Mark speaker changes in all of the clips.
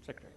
Speaker 1: sector.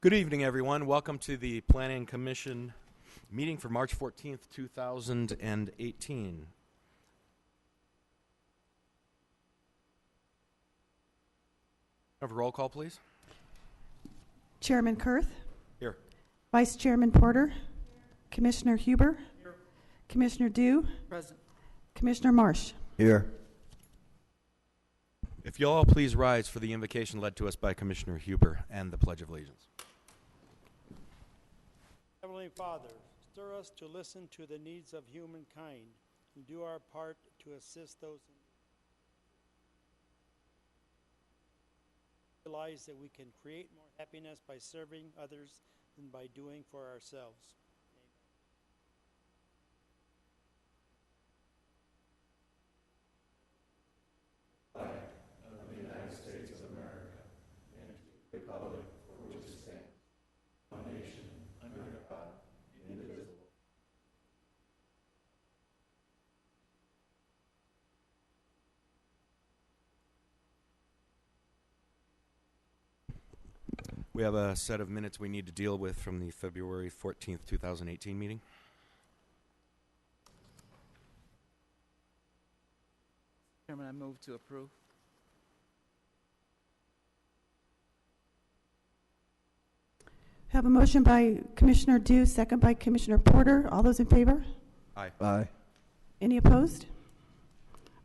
Speaker 1: Good evening, everyone. Welcome to the Planning Commission meeting for March 14th, 2018. Have a roll call, please.
Speaker 2: Chairman Kurth.
Speaker 1: Here.
Speaker 2: Vice Chairman Porter. Commissioner Huber.
Speaker 3: Here.
Speaker 2: Commissioner Dew.
Speaker 3: Present.
Speaker 2: Commissioner Marsh.
Speaker 4: Here.
Speaker 1: If you'll all please rise for the invocation led to us by Commissioner Huber and the Pledge of Allegiance.
Speaker 3: Heavenly Father, stir us to listen to the needs of humankind and do our part to assist those in need. Realize that we can create more happiness by serving others than by doing for ourselves.
Speaker 1: We have a set of minutes we need to deal with from the February 14th, 2018 meeting.
Speaker 5: Chairman, I move to approve.
Speaker 2: Have a motion by Commissioner Dew, second by Commissioner Porter. All those in favor?
Speaker 1: Aye.
Speaker 4: Aye.
Speaker 2: Any opposed?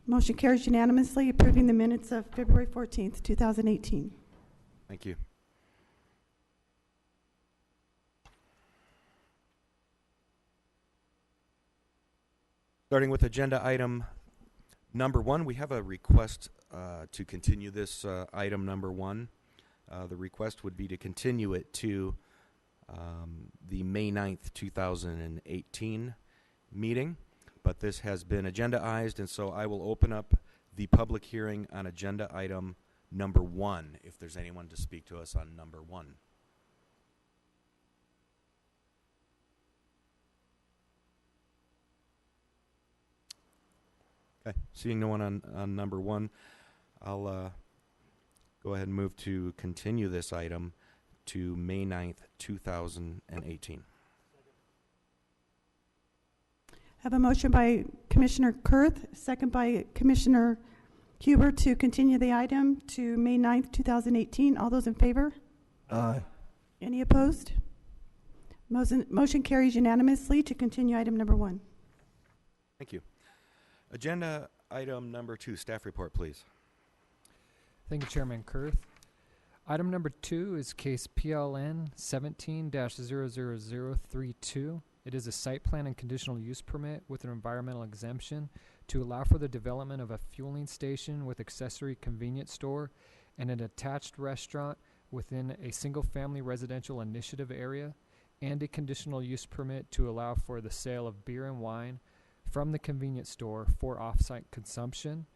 Speaker 2: Motion carries unanimously, approving the minutes of February 14th, 2018.
Speaker 1: Thank you. Starting with agenda item number 1, we have a request to continue this item number 1. The request would be to continue it to the May 9th, 2018 meeting, but this has been agendaized, and so I will open up the public hearing on agenda item number 1, if there's anyone to speak to us on number 1. Okay, seeing no one on number 1, I'll go ahead and move to continue this item to May 9th, 2018.
Speaker 2: Have a motion by Commissioner Kurth, second by Commissioner Huber to continue the item to May 9th, 2018. All those in favor?
Speaker 4: Aye.
Speaker 2: Any opposed? Motion carries unanimously to continue item number 1.
Speaker 1: Thank you. Agenda item number 2, staff report, please.
Speaker 6: Thank you, Chairman Kurth. Item number 2 is case PLN 17-00032. It is a site plan and conditional use permit with an environmental exemption to allow for the development of a fueling station with accessory convenience store and an attached restaurant within a single-family residential initiative area, and a conditional use permit to allow for the sale of beer and wine from the convenience store for off-site consumption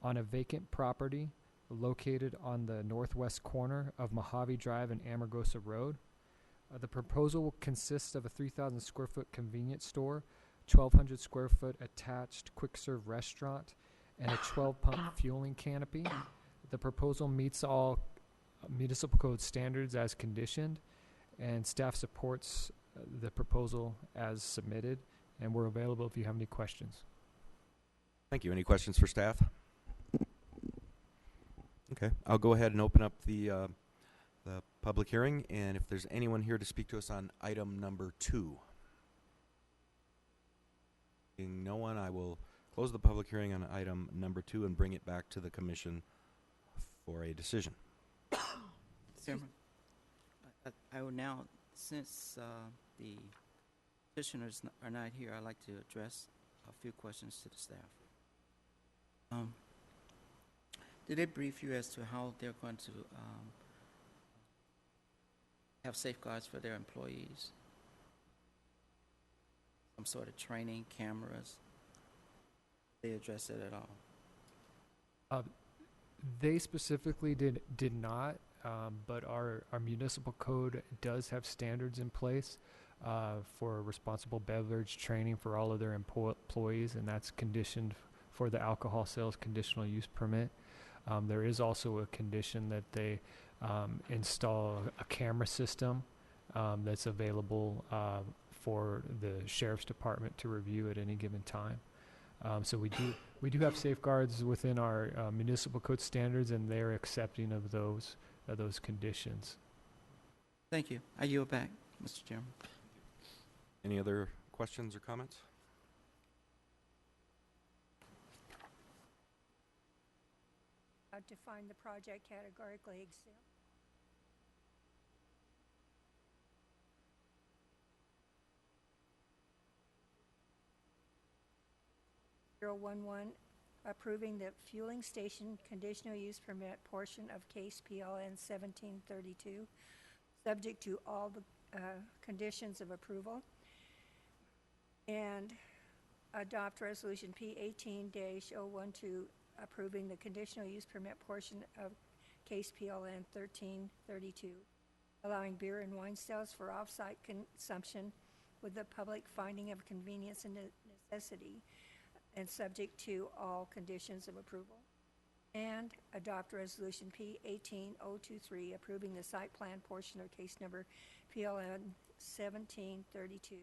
Speaker 6: on a vacant property located on the northwest corner of Mojave Drive and Amargosa Road. The proposal consists of a 3,000 square foot convenience store, 1,200 square foot attached quick serve restaurant, and a 12 pump fueling canopy. The proposal meets all municipal code standards as conditioned, and staff supports the proposal as submitted, and we're available if you have any questions.
Speaker 1: Thank you. Any questions for staff? Okay, I'll go ahead and open up the public hearing, and if there's anyone here to speak to us on item number 2. Seeing no one, I will close the public hearing on item number 2 and bring it back to the commission for a decision.
Speaker 5: Chairman, I will now, since the petitioners are not here, I'd like to address a few questions to the staff. Did they brief you as to how they're going to have safeguards for their employees? Some sort of training, cameras? Did they address it at all?
Speaker 6: They specifically did not, but our municipal code does have standards in place for responsible beverage training for all of their employees, and that's conditioned for the alcohol sales conditional use permit. There is also a condition that they install a camera system that's available for the sheriff's department to review at any given time. So we do have safeguards within our municipal code standards, and they're accepting of those conditions.
Speaker 5: Thank you. I yield back, Mr. Chairman.
Speaker 1: Any other questions or comments?
Speaker 4: To find the project categorically exempt. Approving the fueling station conditional use permit portion of case PLN 1732, subject to all the conditions of approval, and adopt resolution P 18-012, approving the conditional use permit portion of case PLN 1332, allowing beer and wine sales for off-site consumption with the public finding of convenience and necessity, and subject to all conditions of approval. And adopt resolution P 18023, approving the site plan portion of case number PLN 1732,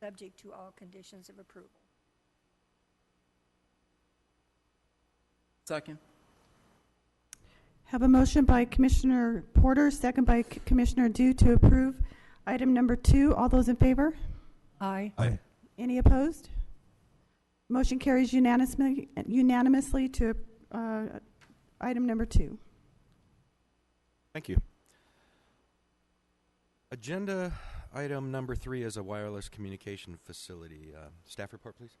Speaker 4: subject to all conditions of approval.
Speaker 5: Second.
Speaker 2: Have a motion by Commissioner Porter, second by Commissioner Dew to approve item number 2. All those in favor?
Speaker 4: Aye.
Speaker 1: Aye.
Speaker 2: Any opposed? Motion carries unanimously to item number 2.
Speaker 1: Thank you. Agenda item number 3 is a wireless communication facility. Staff report, please.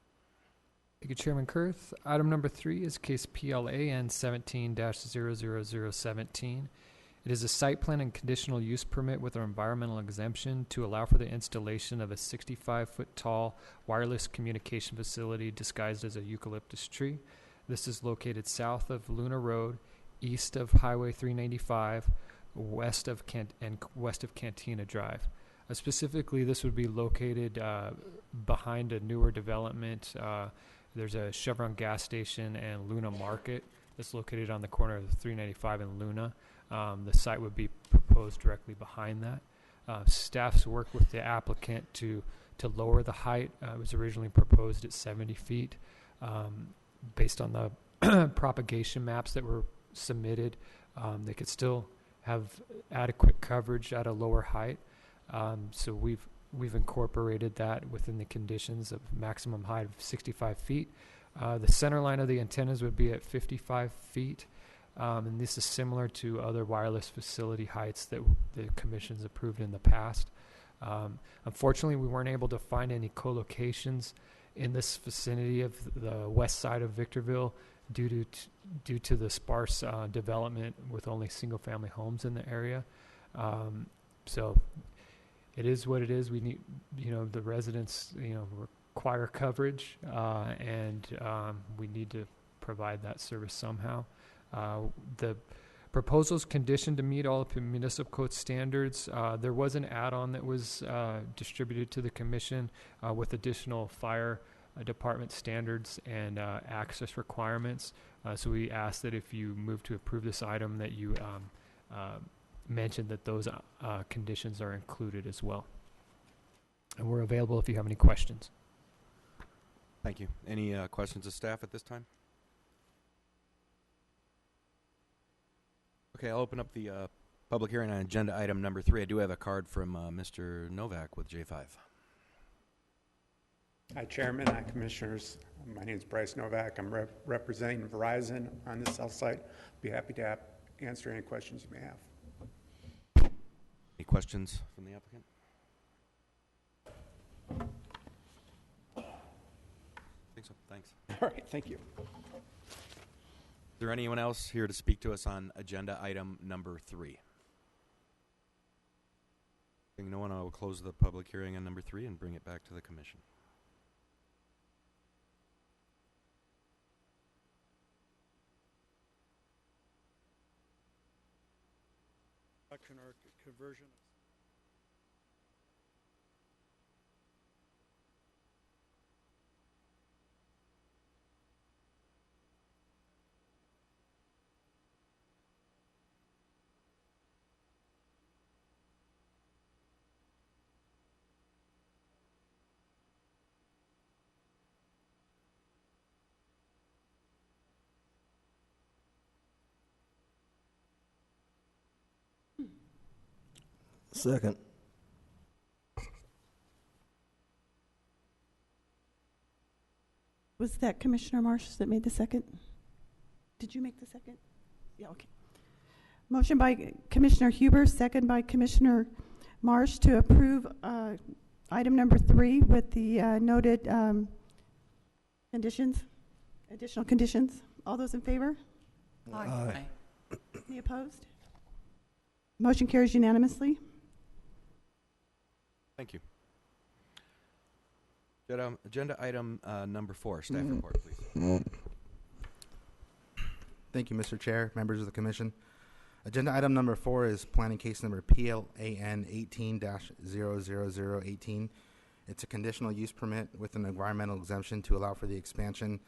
Speaker 6: Thank you, Chairman Kurth. Item number 3 is case PLAN 17-00017. It is a site plan and conditional use permit with an environmental exemption to allow for the installation of a 65-foot tall wireless communication facility disguised as a eucalyptus tree. This is located south of Luna Road, east of Highway 395, west of Cantina Drive. Specifically, this would be located behind a newer development. There's a Chevron gas station and Luna Market that's located on the corner of 395 and Luna. The site would be proposed directly behind that. Staff's worked with the applicant to lower the height. It was originally proposed at 70 feet. Based on the propagation maps that were submitted, they could still have adequate coverage at a lower height. So we've incorporated that within the conditions of maximum height of 65 feet. The center line of the antennas would be at 55 feet. And this is similar to other wireless facility heights that the commission's approved in the past. Unfortunately, we weren't able to find any co-locations in this vicinity of the west side of Victorville due to the sparse development with only single-family homes in the area. So it is what it is. We need, the residents, require coverage, and we need to provide that service somehow. The proposal's conditioned to meet all of the municipal code standards. There was an add-on that was distributed to the commission with additional fire department standards and access requirements. So we ask that if you move to approve this item, that you mention that those conditions are included as well. And we're available if you have any questions.
Speaker 1: Thank you. Any questions of staff at this time? Okay, I'll open up the public hearing on agenda item number 3. I do have a card from Mr. Novak with J5.
Speaker 7: Hi, Chairman. Hi, Commissioners. My name is Bryce Novak. I'm representing Verizon on the South site. Be happy to answer any questions you may have.
Speaker 1: Any questions from the applicant? I think so. Thanks.
Speaker 7: All right, thank you.
Speaker 1: Is there anyone else here to speak to us on agenda item number 3? Seeing no one, I will close the public hearing on number 3 and bring it back to the commission.
Speaker 3: Construction or conversion.
Speaker 8: Second.
Speaker 2: Was that Commissioner Marsh that made the second? Did you make the second? Yeah, okay. Motion by Commissioner Huber, second by Commissioner Marsh to approve item number 3 with the noted conditions, additional conditions. All those in favor?
Speaker 8: Aye.
Speaker 2: Any opposed? Motion carries unanimously.
Speaker 1: Thank you. Agenda item number 4, staff report, please.
Speaker 9: Thank you, Mr. Chair, members of the commission. Agenda item number 4 is planning case number PLAN 18-00018. It's a conditional use permit with an environmental exemption to allow for the expansion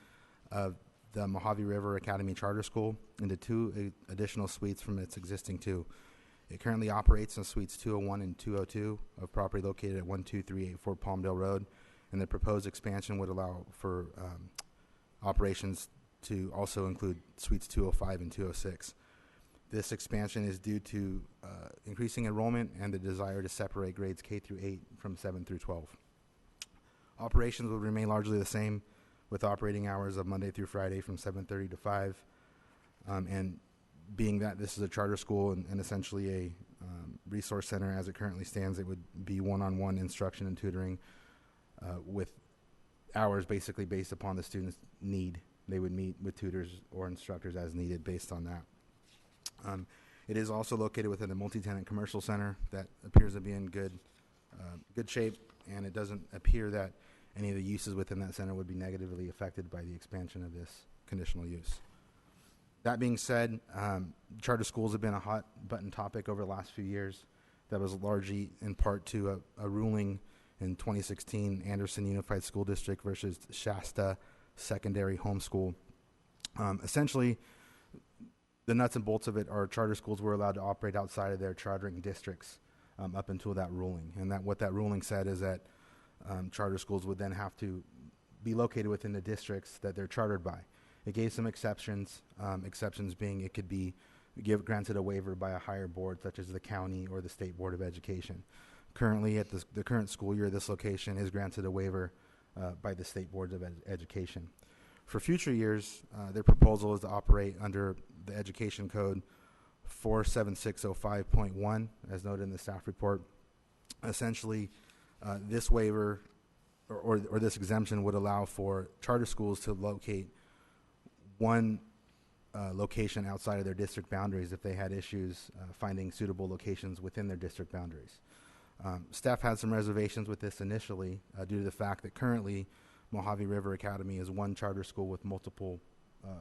Speaker 9: of the Mojave River Academy Charter School into 2 additional suites from its existing 2. It currently operates in suites 201 and 202 of property located at 12384 Palmdale Road, and the proposed expansion would allow for operations to also include suites 205 and 206. This expansion is due to increasing enrollment and the desire to separate grades K through 8 from 7 through 12. Operations will remain largely the same, with operating hours of Monday through Friday from 7:30 to 5. And being that this is a charter school and essentially a resource center as it currently stands, it would be one-on-one instruction and tutoring with hours basically based upon the student's need. They would meet with tutors or instructors as needed based on that. It is also located within a multi-tenant commercial center that appears to be in good shape, and it doesn't appear that any of the uses within that center would be negatively affected by the expansion of this conditional use. That being said, charter schools have been a hot button topic over the last few years. That was largely in part to a ruling in 2016, Anderson Unified School District versus Shasta Secondary Homeschool. Essentially, the nuts and bolts of it are charter schools were allowed to operate outside of their chartering districts up until that ruling. And that what that ruling said is that charter schools would then have to be located within the districts that they're chartered by. It gave some exceptions, exceptions being it could be granted a waiver by a higher board, such as the county or the State Board of Education. Currently, at the current school year, this location is granted a waiver by the State Boards of Education. For future years, their proposal is to operate under the Education Code 47605.1, as noted in the staff report. Essentially, this waiver or this exemption would allow for charter schools to locate one location outside of their district boundaries if they had issues finding suitable locations within their district boundaries. Staff had some reservations with this initially due to the fact that currently Mojave River Academy is one charter school with multiple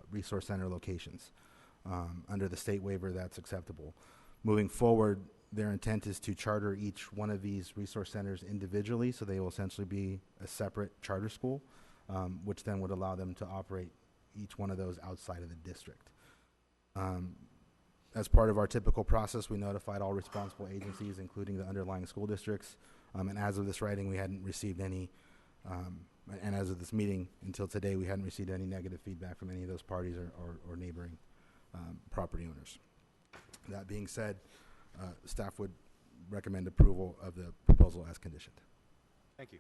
Speaker 9: resource center locations. Under the state waiver, that's acceptable. Moving forward, their intent is to charter each one of these resource centers individually, so they will essentially be a separate charter school, which then would allow them to operate each one of those outside of the district. As part of our typical process, we notified all responsible agencies, including the underlying school districts, and as of this writing, we hadn't received any, and as of this meeting until today, we hadn't received any negative feedback from any of those parties or neighboring property owners. That being said, staff would recommend approval of the proposal as conditioned.
Speaker 1: Thank you.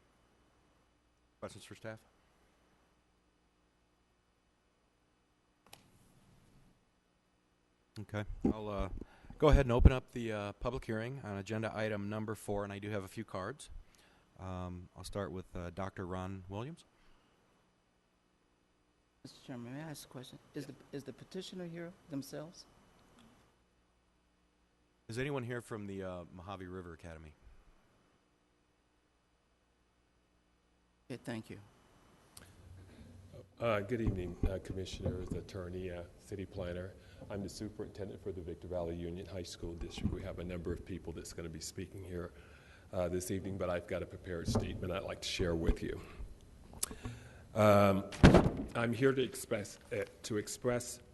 Speaker 1: Questions for staff? Okay, I'll go ahead and open up the public hearing on agenda item number 4, and I do have a few cards. I'll start with Dr. Ron Williams.
Speaker 5: Mr. Chairman, may I ask a question? Is the petitioner here themselves?
Speaker 1: Is anyone here from the Mojave River Academy?
Speaker 5: Okay, thank you.
Speaker 10: Good evening, Commissioners, Attorney, City Planner. I'm the Superintendent for the Victor Valley Union High School District. We have a number of people that's going to be speaking here this evening, but I've got a prepared statement I'd like to share with you. I'm here to express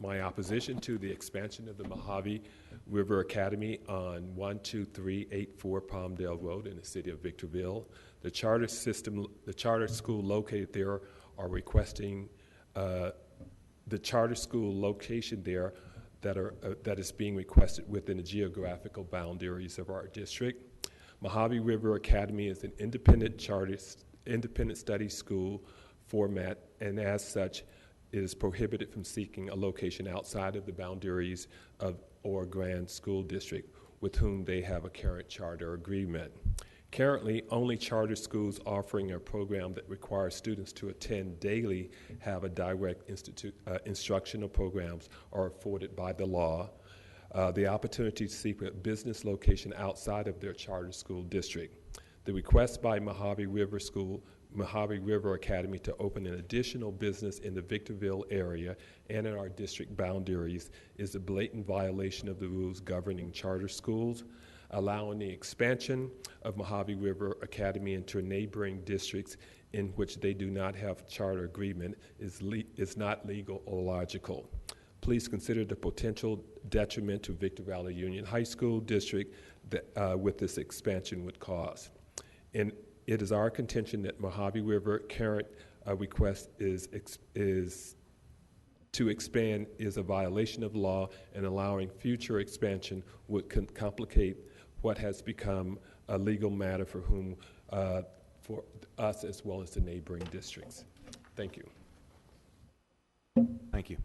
Speaker 10: my opposition to the expansion of the Mojave River Academy on 12384 Palmdale Road in the city of Victorville. The charter school located there are requesting the charter school location there that is being requested within the geographical boundaries of our district. Mojave River Academy is an independent study school format, and as such, is prohibited from seeking a location outside of the boundaries of Oro Grande School District, with whom they have a current charter agreement. Currently, only charter schools offering a program that requires students to attend daily have a direct instructional programs are afforded by the law. The opportunity to seek a business location outside of their charter school district. The request by Mojave River Academy to open an additional business in the Victorville area and in our district boundaries is a blatant violation of the rules governing charter schools. Allowing the expansion of Mojave River Academy into neighboring districts in which they do not have charter agreement is not legal or logical. Please consider the potential detriment to Victor Valley Union High School District that with this expansion would cause. And it is our contention that Mojave River current request is to expand is a violation of law, and allowing future expansion would complicate what has become a legal matter for us as well as the neighboring districts. Thank you.
Speaker 1: Thank you.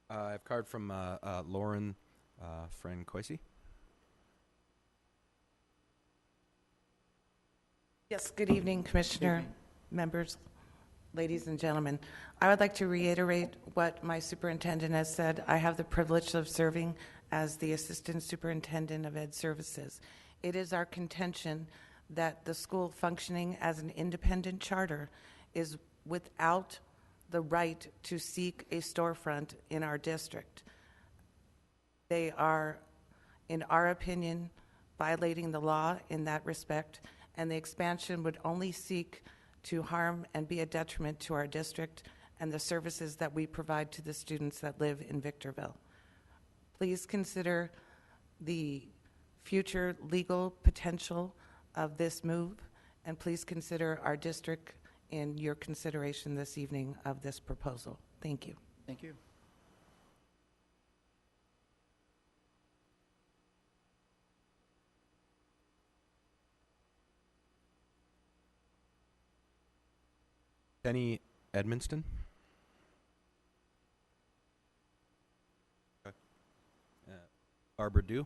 Speaker 1: I have a card from Lauren Francoisi.
Speaker 8: Yes, good evening, Commissioner, members, ladies and gentlemen. I would like to reiterate what my superintendent has said. I have the privilege of serving as the Assistant Superintendent of Ed Services. It is our contention that the school functioning as an independent charter is without the right to seek a storefront in our district. They are, in our opinion, violating the law in that respect, and the expansion would only seek to harm and be a detriment to our district and the services that we provide to the students that live in Victorville. Please consider the future legal potential of this move, and please consider our district in your consideration this evening of this proposal. Thank you.
Speaker 5: Thank you.
Speaker 1: Penny Edmonston. Barbara Dew.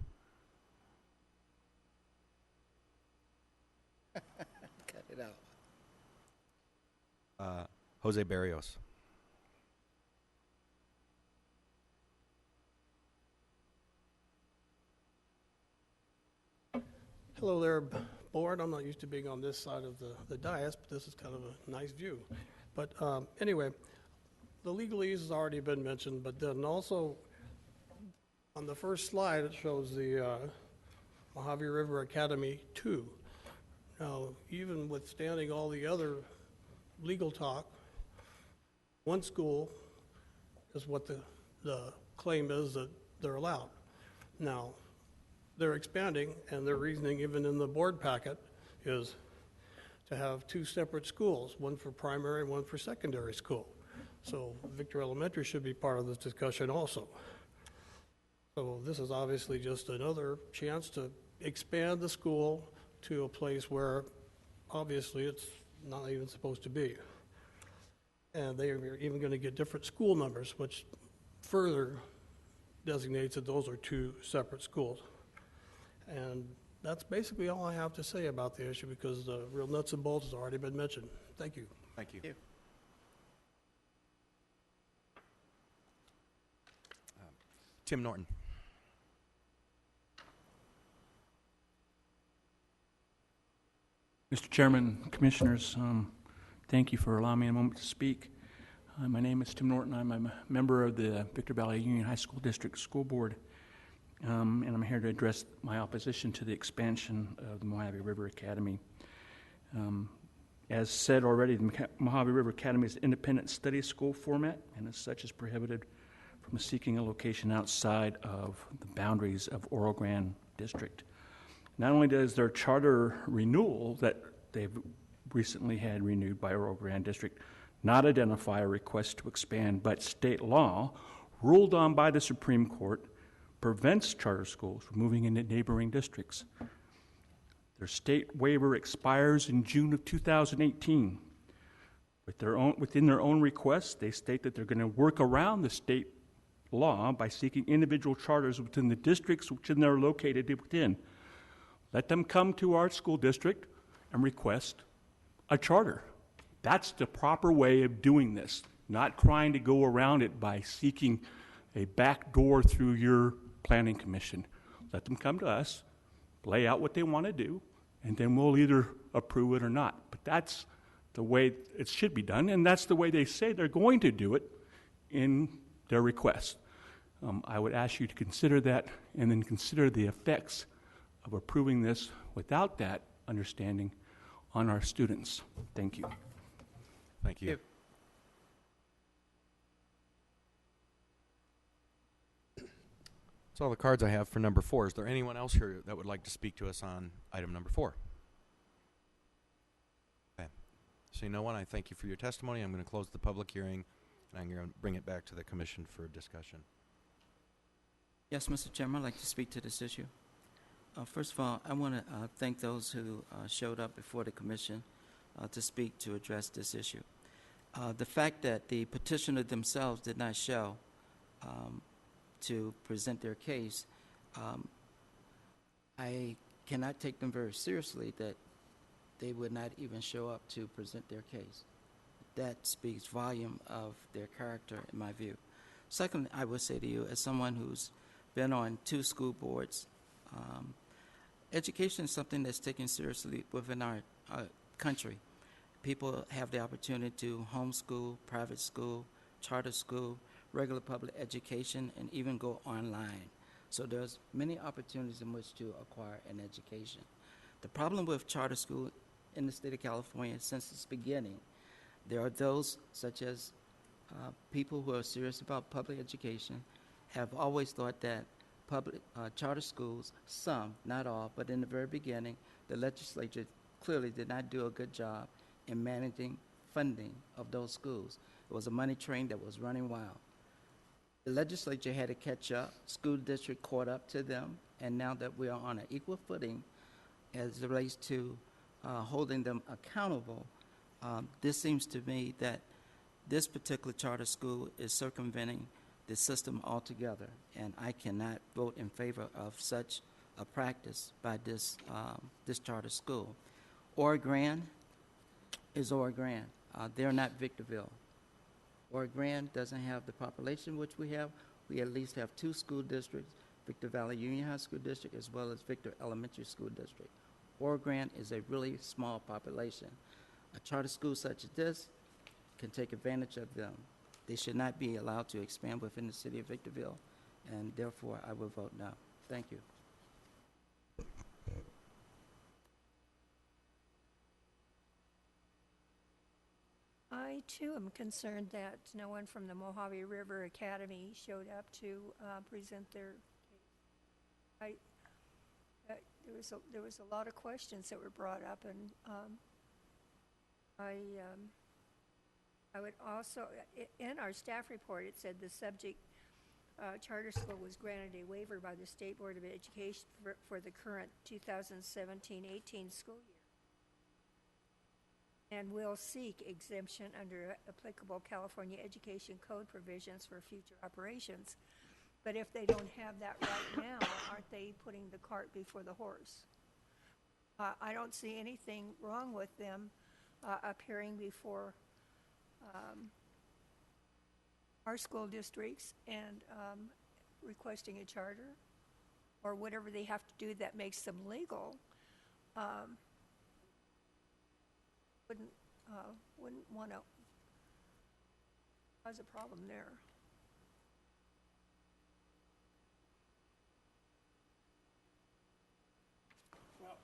Speaker 5: Cut it out.
Speaker 1: Jose Barrios.
Speaker 11: Hello there, board. I'm not used to being on this side of the dais, but this is kind of a nice view. But anyway, the legalese has already been mentioned, but then also on the first slide it shows the Mojave River Academy 2. Now, even withstanding all the other legal talk, one school is what the claim is that they're allowed. Now, they're expanding, and their reasoning, even in the board packet, is to have two separate schools, one for primary and one for secondary school. So Victor Elementary should be part of this discussion also. So this is obviously just another chance to expand the school to a place where obviously it's not even supposed to be. And they are even going to get different school numbers, which further designates that those are two separate schools. And that's basically all I have to say about the issue, because the real nuts and bolts has already been mentioned. Thank you.
Speaker 1: Thank you.
Speaker 5: Thank you.
Speaker 1: Tim Norton.
Speaker 12: Mr. Chairman, Commissioners, thank you for allowing me a moment to speak. My name is Tim Norton. I'm a member of the Victor Valley Union High School District School Board, and I'm here to address my opposition to the expansion of the Mojave River Academy. As said already, the Mojave River Academy is an independent study school format, and as such is prohibited from seeking a location outside of the boundaries of Oro Grande District. Not only does their charter renewal that they've recently had renewed by Oro Grande District not identify a request to expand, but state law, ruled on by the Supreme Court, prevents charter schools from moving into neighboring districts. Their state waiver expires in June of 2018. Within their own requests, they state that they're going to work around the state law by seeking individual charters within the districts which they're located within. Let them come to our school district and request a charter. That's the proper way of doing this, not trying to go around it by seeking a back door through your planning commission. Let them come to us, lay out what they want to do, and then we'll either approve it or not. But that's the way it should be done, and that's the way they say they're going to do it in their request. I would ask you to consider that and then consider the effects of approving this without that understanding on our students. Thank you.
Speaker 1: Thank you. That's all the cards I have for number 4. Is there anyone else here that would like to speak to us on item number 4? Okay. Seeing no one, I thank you for your testimony. I'm going to close the public hearing, and I'm going to bring it back to the commission for discussion.
Speaker 5: Yes, Mr. Chairman, I'd like to speak to this issue. First of all, I want to thank those who showed up before the commission to speak to address this issue. The fact that the petitioner themselves did not show to present their case, I cannot take them very seriously that they would not even show up to present their case. That speaks volume of their character, in my view. Second, I would say to you, as someone who's been on 2 school boards, education is something that's taken seriously within our country. People have the opportunity to homeschool, private school, charter school, regular public education, and even go online. So there's many opportunities in which to acquire an education. The problem with charter school in the state of California since its beginning, there are those such as people who are serious about public education have always thought that public charter schools, some, not all, but in the very beginning, the legislature clearly did not do a good job in managing funding of those schools. It was a money train that was running wild. The legislature had to catch up, school district caught up to them, and now that we are on an equal footing as it relates to holding them accountable, this seems to me that this particular charter school is circumventing the system altogether, and I cannot vote in favor of such a practice by this charter school. Oro Grande is Oro Grande. They're not Victorville. Oro Grande doesn't have the population which we have. We at least have 2 school districts, Victor Valley Union High School District as well as Victor Elementary School District. Oro Grande is a really small population. A charter school such as this can take advantage of them. They should not be allowed to expand within the city of Victorville, and therefore I will vote no. Thank you.
Speaker 4: I, too, am concerned that no one from the Mojave River Academy showed up to present their case. There was a lot of questions that were brought up, and I would also, in our staff report, it said the subject charter school was granted a waiver by the State Board of Education for the current 2017-18 school year, and will seek exemption under applicable California Education Code provisions for future operations. But if they don't have that right now, aren't they putting the cart before the horse? I don't see anything wrong with them appearing before our school districts and requesting a charter or whatever they have to do that makes them legal. Wouldn't want to cause a problem there.
Speaker 3: Well,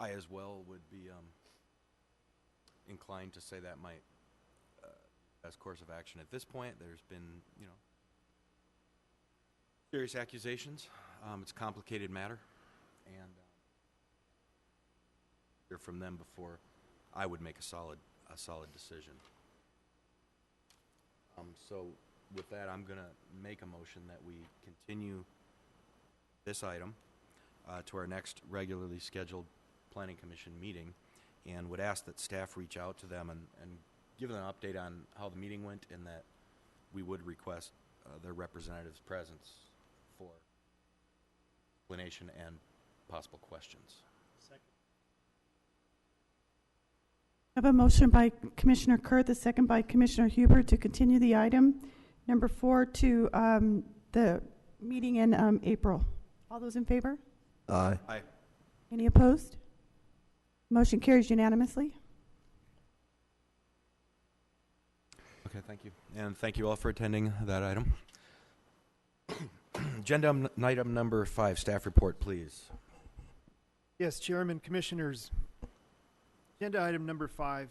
Speaker 1: I as well would be inclined to say that might, as course of action at this point. There's been, serious accusations. It's a complicated matter, and hear from them before I would make a solid decision. So with that, I'm going to make a motion that we continue this item to our next regularly scheduled Planning Commission meeting, and would ask that staff reach out to them and give them an update on how the meeting went, and that we would request their representatives' presence for explanation and possible questions.
Speaker 2: I have a motion by Commissioner Kurth, the second by Commissioner Huber, to continue the item number 4 to the meeting in April. All those in favor?
Speaker 13: Aye.
Speaker 1: Aye.
Speaker 2: Any opposed? Motion carries unanimously.
Speaker 1: Okay, thank you. And thank you all for attending that item. Agenda item number 5, staff report, please.
Speaker 14: Yes, Chairman, Commissioners. Agenda item number 5,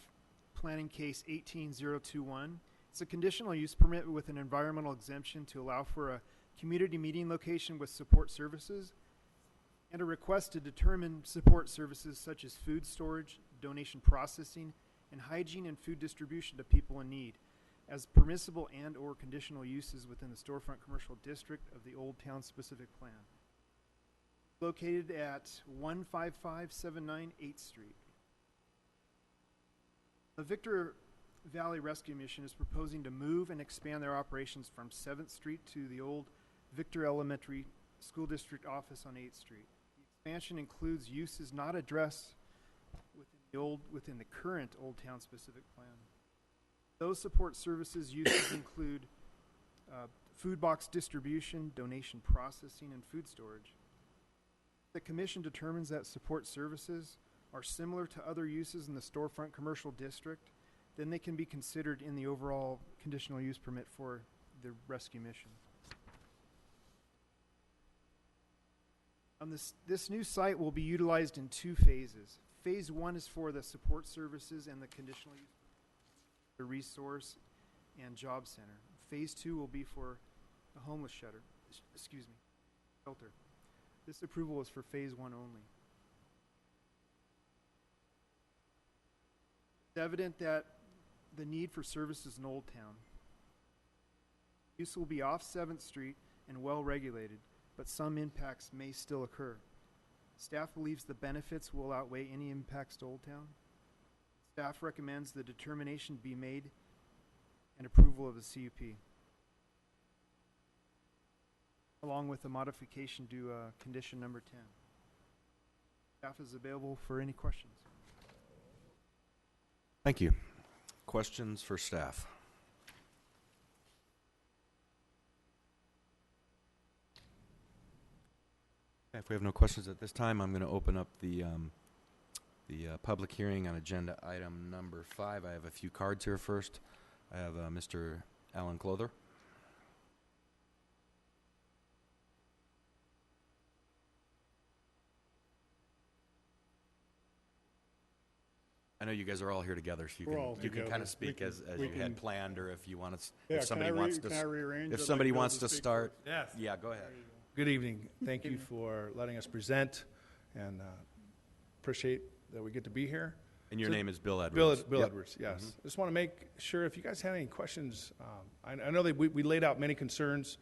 Speaker 14: planning case 18021. It's a conditional use permit with an environmental exemption to allow for a community meeting location with support services, and a request to determine support services such as food storage, donation processing, and hygiene and food distribution to people in need as permissible and or conditional uses within the storefront commercial district of the Old Town Specific Plan. Located at 15579 8th Street. The Victor Valley Rescue Mission is proposing to move and expand their operations from 7th Street to the old Victor Elementary School District office on 8th Street. The expansion includes uses not addressed within the current Old Town Specific Plan. Those support services uses include food box distribution, donation processing, and food storage. The Commission determines that support services are similar to other uses in the storefront commercial district, then they can be considered in the overall conditional use permit for the rescue mission. This new site will be utilized in 2 phases. Phase 1 is for the support services and the conditional use, the resource and job center. Phase 2 will be for the homeless shelter. This approval is for phase 1 only. It's evident that the need for services in Old Town. Use will be off 7th Street and well regulated, but some impacts may still occur. Staff believes the benefits will outweigh any impacts to Old Town. Staff recommends the determination be made and approval of the CUP, along with the modification to condition number 10. Staff is available for any questions.
Speaker 1: Thank you. Questions for staff? If we have no questions at this time, I'm going to open up the public hearing on agenda item number 5. I have a few cards here first. I have Mr. Alan Clother. I know you guys are all here together, so you can kind of speak as you had planned, or if you want to, if somebody wants to start.
Speaker 15: Yes.
Speaker 1: Yeah, go ahead.
Speaker 15: Good evening. Thank you for letting us present, and appreciate that we get to be here.
Speaker 1: And your name is Bill Edwards.
Speaker 15: Bill Edwards, yes.
Speaker 1: Mm-hmm.
Speaker 15: Just want to make sure if you guys have any questions. I know that we laid out many concerns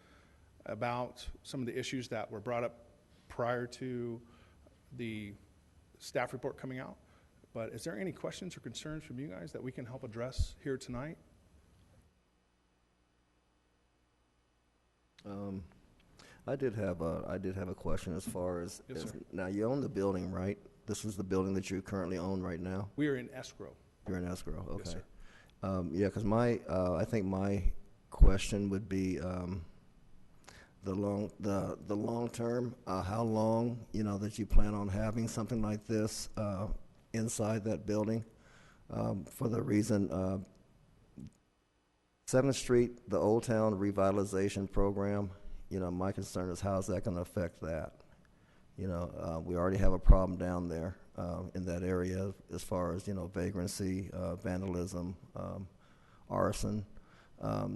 Speaker 15: about some of the issues that were brought up prior to the staff report coming out. But is there any questions or concerns from you guys that we can help address here tonight?
Speaker 13: I did have a question as far as,
Speaker 15: Yes, sir.
Speaker 13: Now you own the building, right? This is the building that you currently own right now?
Speaker 15: We are in escrow.
Speaker 13: You're in escrow, okay.
Speaker 15: Yes, sir.
Speaker 13: Yeah, because I think my question would be the long term, how long, that you plan on having something like this inside that building, for the reason 7th Street, the Old Town Revitalization Program, my concern is how is that going to affect that? We already have a problem down there. in that area as far as, vagrancy, vandalism, arson.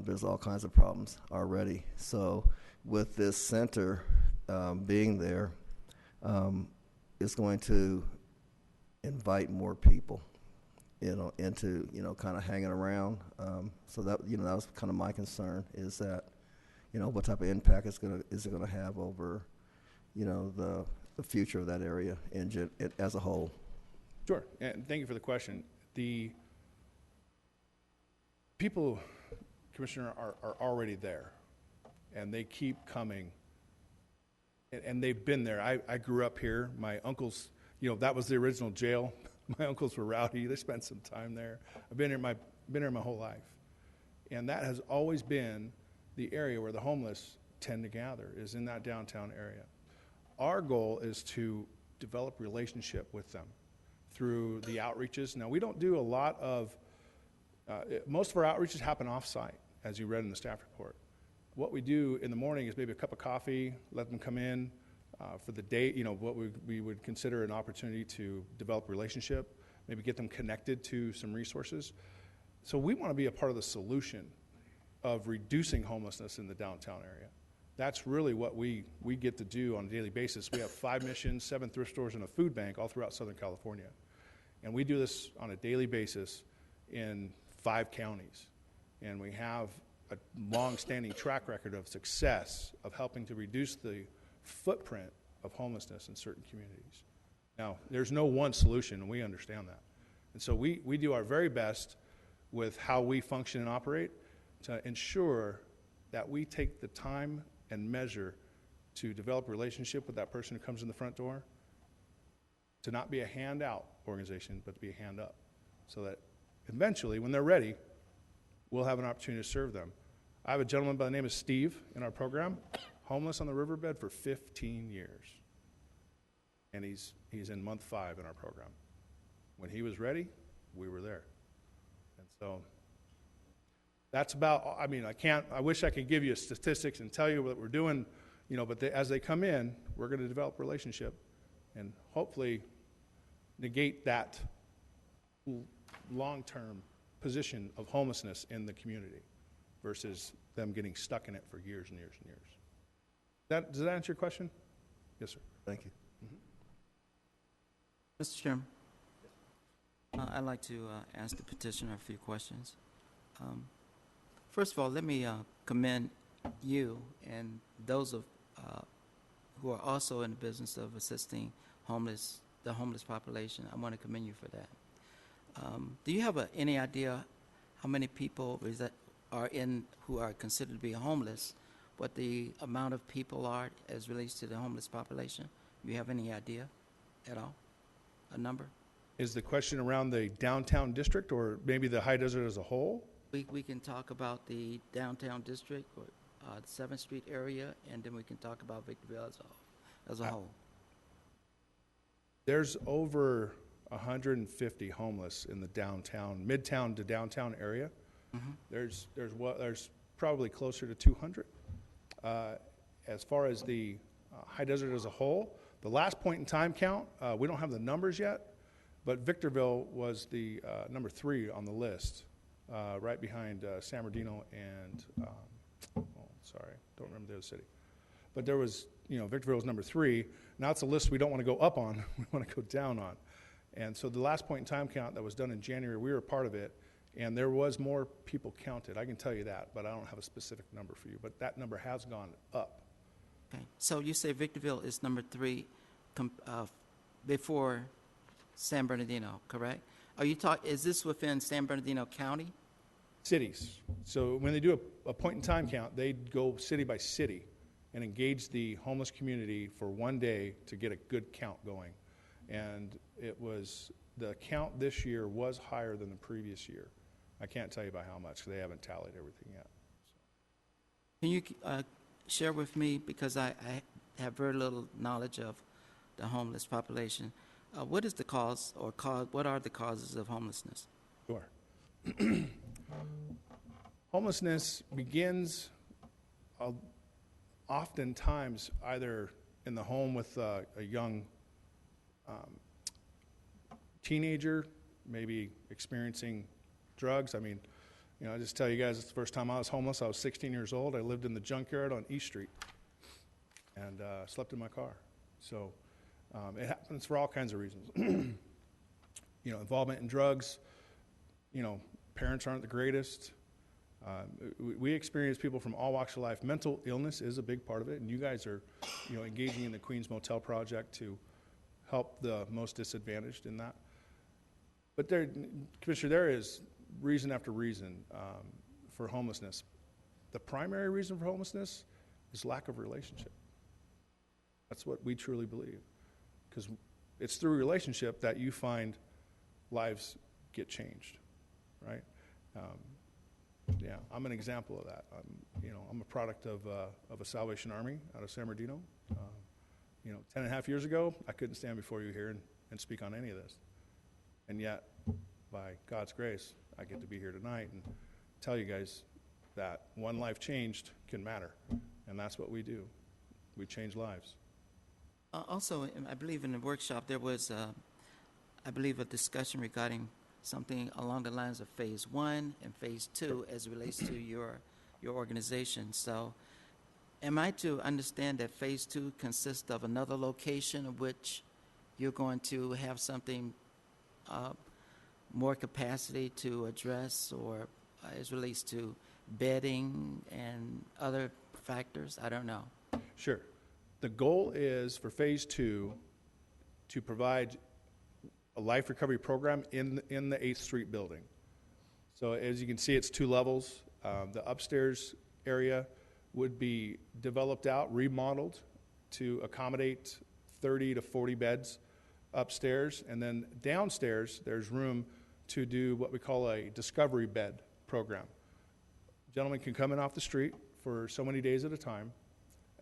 Speaker 13: There's all kinds of problems already. So with this center being there, it's going to invite more people, into, kind of hanging around. So that, that was kind of my concern, is that, what type of impact is it gonna have over, the future of that area as a whole.
Speaker 15: Sure, and thank you for the question. The people, Commissioner, are already there, and they keep coming, and they've been there. I grew up here. My uncles, that was the original jail. My uncles were rowdy. They spent some time there. I've been here my whole life, and that has always been the area where the homeless tend to gather, is in that downtown area. Our goal is to develop relationship with them through the outreaches. Now, we don't do a lot of, most of our outreaches happen off-site, as you read in the staff report. What we do in the morning is maybe a cup of coffee, let them come in for the day, what we would consider an opportunity to develop a relationship, maybe get them connected to some resources. So we want to be a part of the solution of reducing homelessness in the downtown area. That's really what we get to do on a daily basis. We have 5 missions, 7 thrift stores, and a food bank all throughout Southern California. And we do this on a daily basis in 5 counties. And we have a long-standing track record of success of helping to reduce the footprint of homelessness in certain communities. Now, there's no one solution, and we understand that. And so we do our very best with how we function and operate to ensure that we take the time and measure to develop a relationship with that person who comes in the front door, to not be a handout organization, but to be a hand up, so that eventually, when they're ready, we'll have an opportunity to serve them. I have a gentleman by the name of Steve in our program, homeless on the riverbed for 15 years. And he's in month 5 in our program. When he was ready, we were there. And so that's about, I wish I could give you statistics and tell you what we're doing, but as they come in, we're going to develop a relationship and hopefully negate that long-term position of homelessness in the community versus them getting stuck in it for years and years and years. Does that answer your question? Yes, sir.
Speaker 13: Thank you.
Speaker 5: Mr. Chairman, I'd like to ask the petitioner a few questions. First of all, let me commend you and those of who are also in the business of assisting the homeless population. I want to commend you for that. Do you have any idea how many people who are considered to be homeless, what the amount of people are as relates to the homeless population? Do you have any idea at all? A number?
Speaker 15: Is the question around the downtown district or maybe the high desert as a whole?
Speaker 5: We can talk about the downtown district or the 7th Street area, and then we can talk about Victorville as a whole.
Speaker 15: There's over 150 homeless in the downtown, midtown to downtown area. Mm-hmm. There's probably closer to 200. As far as the high desert as a whole, the last point in time count, we don't have the numbers yet, but Victorville was the number 3 on the list, right behind San Bernardino and, don't remember the other city. But there was, Victorville was number 3. Now it's a list we don't want to go up on, we want to go down on. And so the last point in time count that was done in January, we were a part of it, and there was more people counted. I can tell you that, but I don't have a specific number for you. But that number has gone up.
Speaker 5: Okay. So you say Victorville is number 3 before San Bernardino, correct? Is this within San Bernardino County?
Speaker 15: Cities. So when they do a point in time count, they go city by city and engage the homeless community for one day to get a good count going. And the count this year was higher than the previous year. I can't tell you by how much because they haven't tallied everything yet.
Speaker 5: Can you share with me, because I have very little knowledge of the homeless population, what is the cause what are the causes of homelessness?
Speaker 15: Sure. Homelessness begins oftentimes either in the home with a young teenager, maybe experiencing drugs. I mean, I just tell you guys, it's the first time I was homeless. I was 16 years old. I lived in the junkyard on East Street and slept in my car. So it happens for all kinds of reasons. Involvement in drugs, parents aren't the greatest. We experience people from all walks of life. Mental illness is a big part of it, and you guys are, engaging in the Queens Motel Project to help the most disadvantaged in that. But Commissioner, there is reason after reason for homelessness. The primary reason for homelessness is lack of relationship. That's what we truly believe, because it's through relationship that you find lives get changed, right? Yeah, I'm an example of that. I'm a product of a Salvation Army out of San Bernardino. 10 and a half years ago, I couldn't stand before you here and speak on any of this. And yet, by God's grace, I get to be here tonight and tell you guys that one life changed can matter. And that's what we do. We change lives.
Speaker 5: Also, I believe in the workshop there was, I believe, a discussion regarding something along the lines of Phase 1 and Phase 2 as it relates to your organization. So am I to understand that Phase 2 consists of another location of which you're going to have something more capacity to address, or as it relates to bedding and other factors? I don't know.
Speaker 15: Sure. The goal is for Phase 2 to provide a life recovery program in the 8th Street building. So as you can see, it's 2 levels. The upstairs area would be developed out, remodeled to accommodate 30 to 40 beds upstairs. And then downstairs, there's room to do what we call a discovery bed program. Gentlemen can come in off the street for so many days at a time.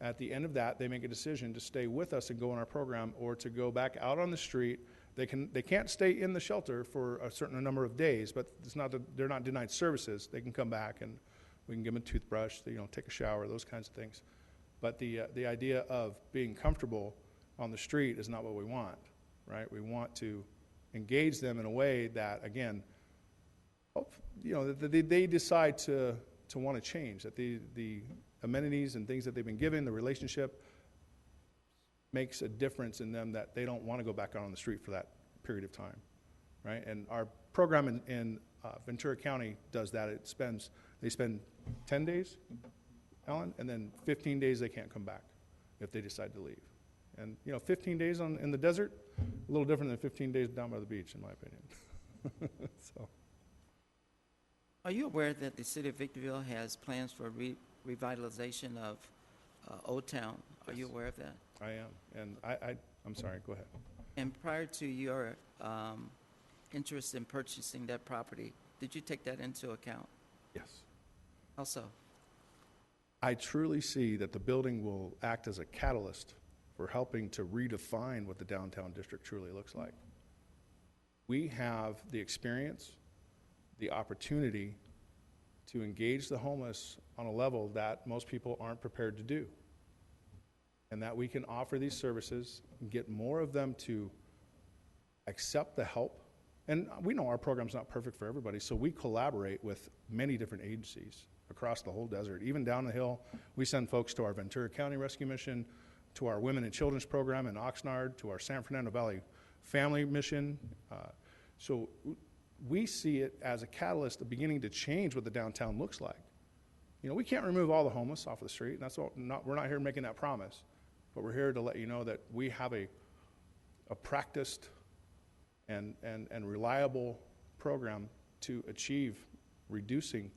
Speaker 15: At the end of that, they make a decision to stay with us and go in our program, or to go back out on the street. They can't stay in the shelter for a certain number of days, but they're not denied services. They can come back and we can give them a toothbrush, take a shower, those kinds of things. But the idea of being comfortable on the street is not what we want, right? We want to engage them in a way that, again, they decide to want to change, that the amenities and things that they've been given, the relationship, makes a difference in them, that they don't want to go back out on the street for that period of time, right? And our program in Ventura County does that. They spend 10 days, Alan, and then 15 days they can't come back if they decide to leave. And 15 days in the desert, a little different than 15 days down by the beach, in my opinion. So,
Speaker 5: are you aware that the city of Victorville has plans for revitalization of Old Town? Are you aware of that?
Speaker 15: I am, and I'm sorry, go ahead.
Speaker 5: And prior to your interest in purchasing that property, did you take that into account?
Speaker 15: Yes.
Speaker 5: How so?
Speaker 15: I truly see that the building will act as a catalyst for helping to redefine what the downtown district truly looks like. We have the experience, the opportunity to engage the homeless on a level that most people aren't prepared to do. And that we can offer these services and get more of them to accept the help. And we know our program's not perfect for everybody, so we collaborate with many different agencies across the whole desert. Even down the hill, we send folks to our Ventura County Rescue Mission, to our Women and Children's Program in Oxnard, to our San Fernando Valley Family Mission. So we see it as a catalyst of beginning to change what the downtown looks like. We can't remove all the homeless off of the street, and that's we're not here making that promise. But we're here to let you know that we have a practiced and reliable program to achieve reducing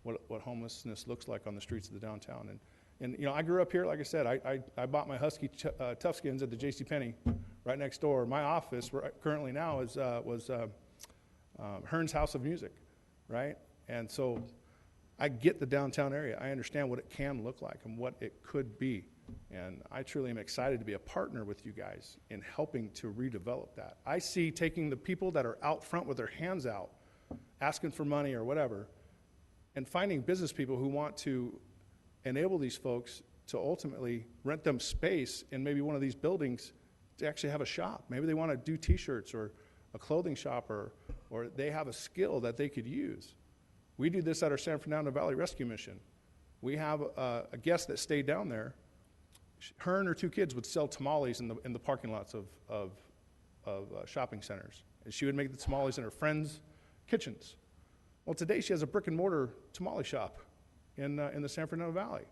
Speaker 15: what homelessness looks like on the streets of the downtown. And I grew up here, like I said, I bought my Husky Toughskins at the JCPenney right next door. My office currently now was Hearn's House of Music, right? And so I get the downtown area. I understand what it can look like and what it could be. And I truly am excited to be a partner with you guys in helping to redevelop that. I see taking the people that are out front with their hands out, asking for money or whatever, and finding business people who want to enable these folks to ultimately rent them space in maybe one of these buildings to actually have a shop. Maybe they want to do T-shirts or a clothing shop, or they have a skill that they could use. We do this at our San Fernando Valley Rescue Mission. We have a guest that stayed down there. Her and her 2 kids would sell tamales in the parking lots of shopping centers. And she would make the tamales in her friends' kitchens. Well, today she has a brick and mortar tamale shop in the San Fernando Valley.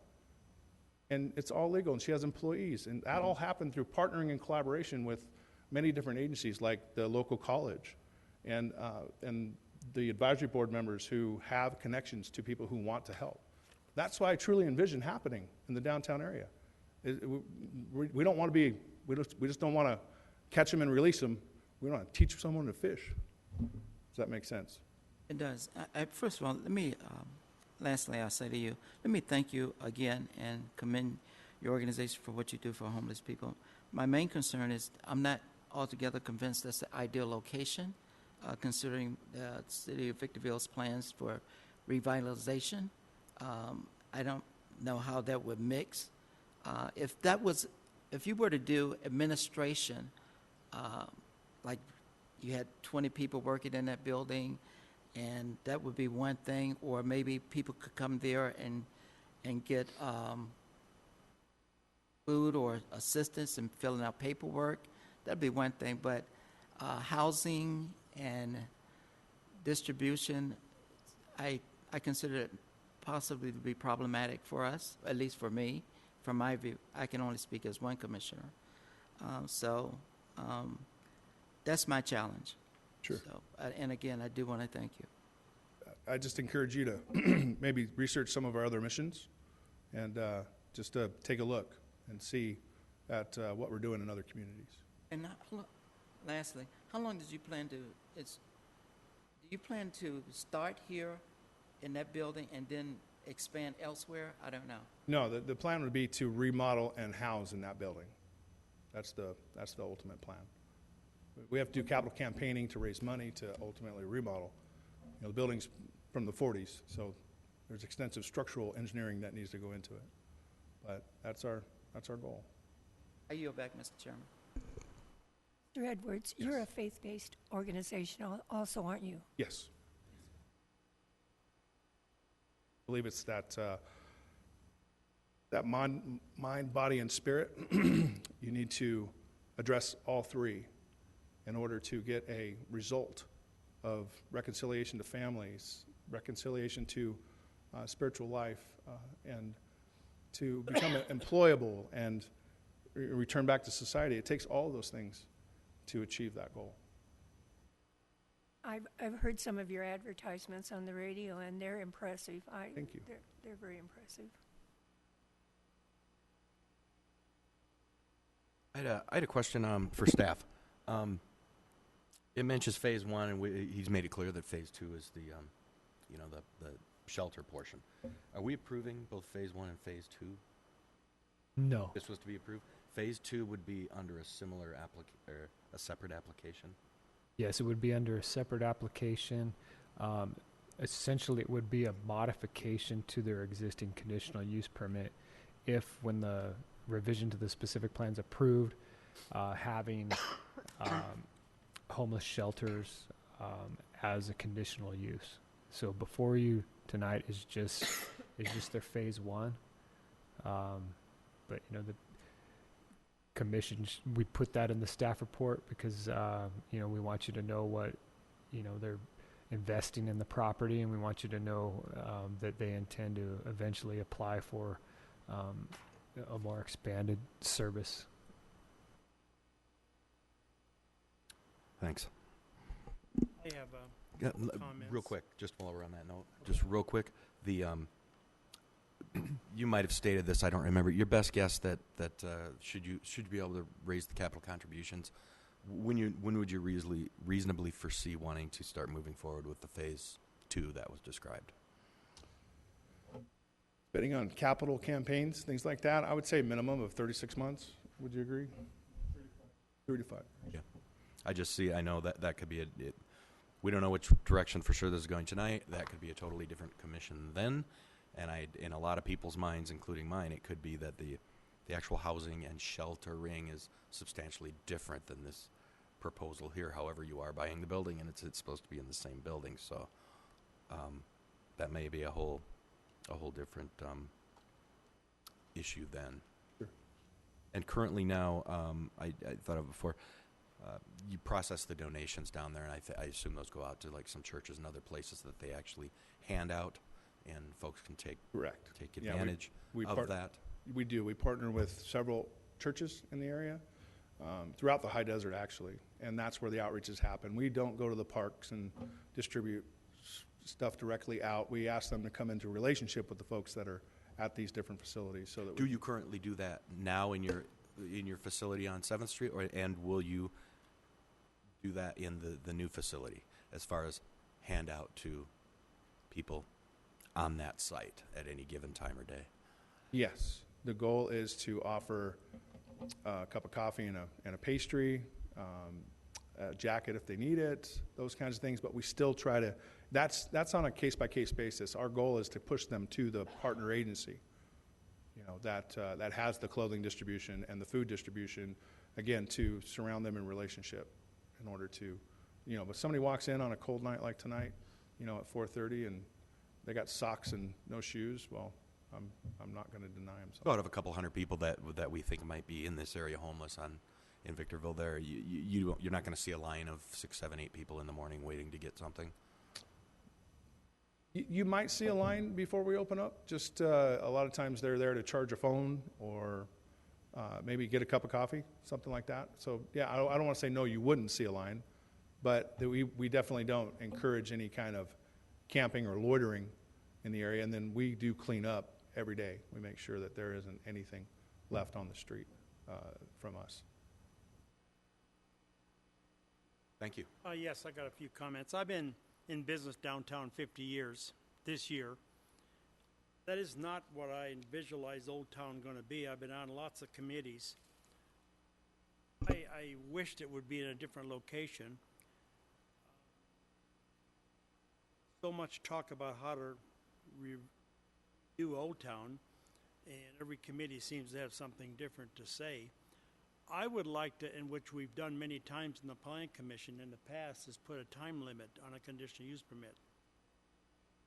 Speaker 15: And it's all legal, and she has employees. And that all happened through partnering and collaboration with many different agencies like the local college and the advisory board members who have connections to people who want to help. That's why I truly envision happening in the downtown area. We don't want to be, we just don't want to catch them and release them. We want to teach someone to fish. Does that make sense?
Speaker 5: It does. First of all, lastly, I'll say to you, let me thank you again and commend your organization for what you do for homeless people. My main concern is I'm not altogether convinced that's the ideal location, considering the city of Victorville's plans for revitalization. I don't know how that would mix. If you were to do administration, like you had 20 people working in that building, and that would be one thing, or maybe people could come there and get food or assistance in filling out paperwork. That'd be one thing, but housing and distribution, I consider it possibly to be problematic for us, at least for me. From my view, I can only speak as one commissioner. That's my challenge.
Speaker 15: Sure.
Speaker 5: So, and again, I do want to thank you.
Speaker 15: I just encourage you to maybe research some of our other missions and just take a look and see at what we're doing in other communities.
Speaker 5: And lastly, how long did you plan to? Do you plan to start here in that building and then expand elsewhere? I don't know.
Speaker 15: No, the plan would be to remodel and house in that building. That's the ultimate plan. We have to do capital campaigning to raise money to ultimately remodel. You know, the building's from the 40s, so there's extensive structural engineering that needs to go into it. But that's our goal.
Speaker 5: I yield back, Mr. Chairman.
Speaker 4: Mr. Edwards,
Speaker 15: Yes.
Speaker 4: you're a faith-based organization also, aren't you?
Speaker 15: Yes. I believe it's that mind, body, and spirit. You need to address all three in order to get a result of reconciliation to families, reconciliation to spiritual life, and to become employable and return back to society. It takes all of those things to achieve that goal.
Speaker 4: I've heard some of your advertisements on the radio, and they're impressive.
Speaker 15: Thank you.
Speaker 4: They're very impressive.
Speaker 1: I had a question for staff. It mentions phase 1, and he's made it clear that phase 2 is the shelter portion. Are we approving both phase 1 and phase 2?
Speaker 6: No.
Speaker 1: This was to be approved. Phase 2 would be under a similar a separate application.
Speaker 6: Yes, it would be under a separate application. Essentially, it would be a modification to their existing conditional use permit if, when the revision to the specific plan is approved, having homeless shelters as a conditional use. So before you tonight is just their phase 1. But the commission, we put that in the staff report because we want you to know what they're investing in the property, and we want you to know that they intend to eventually apply for a more expanded service.
Speaker 1: Thanks.
Speaker 3: I have comments.
Speaker 1: Real quick, just while we're on that note, just real quick, the you might have stated this, I don't remember. Your best guess that should you be able to raise the capital contributions, when would you reasonably foresee wanting to start moving forward with the phase 2 that was described?
Speaker 15: Betting on capital campaigns, things like that, I would say minimum of 36 months. Would you agree? 3 to 5.
Speaker 1: Yeah. I know that could be we don't know which direction for sure this is going tonight. That could be a totally different commission then. And in a lot of people's minds, including mine, it could be that the actual housing and sheltering is substantially different than this proposal here. However, you are buying the building, and it's supposed to be in the same building, so that may be a whole different issue then.
Speaker 15: Sure.
Speaker 1: And currently now, I thought of before, you process the donations down there, and I assume those go out to like some churches and other places that they actually hand out, and folks can take advantage of that.
Speaker 15: We do. We partner with several churches in the area, throughout the high desert, actually, and that's where the outreaches happen. We don't go to the parks and distribute stuff directly out. We ask them to come into relationship with the folks that are at these different facilities. So that
Speaker 1: Do you currently do that now in your facility on 7th Street, and will you do that in the new facility as far as hand out to people on that site at any given time or day?
Speaker 15: Yes. The goal is to offer a cup of coffee and a pastry, a jacket if they need it, those kinds of things. But we still try to, that's on a case-by-case basis. Our goal is to push them to the partner agency, that has the clothing distribution and the food distribution, again, to surround them in relationship in order to, but somebody walks in on a cold night like tonight, at 4:30 and they got socks and no shoes, well, I'm not going to deny them something.
Speaker 1: Out of a couple hundred people that we think might be in this area homeless in Victorville, there you're not going to see a line of 6, 7, 8 people in the morning waiting to get something.
Speaker 15: You might see a line before we open up. Just a lot of times they're there to charge a phone or maybe get a cup of coffee, something like that. So yeah, I don't want to say no, you wouldn't see a line, but we definitely don't encourage any kind of camping or loitering in the area. And then we do clean up every day. We make sure that there isn't anything left on the street from us.
Speaker 1: Thank you.
Speaker 3: Yes, I got a few comments. I've been in business downtown 50 years this year. That is not what I visualize Old Town going to be. I've been on lots of committees. I wished it would be in a different location. So much talk about how to do Old Town, and every committee seems to have something different to say. I would like to, and which we've done many times in the Plan Commission in the past, is put a time limit on a conditional use permit.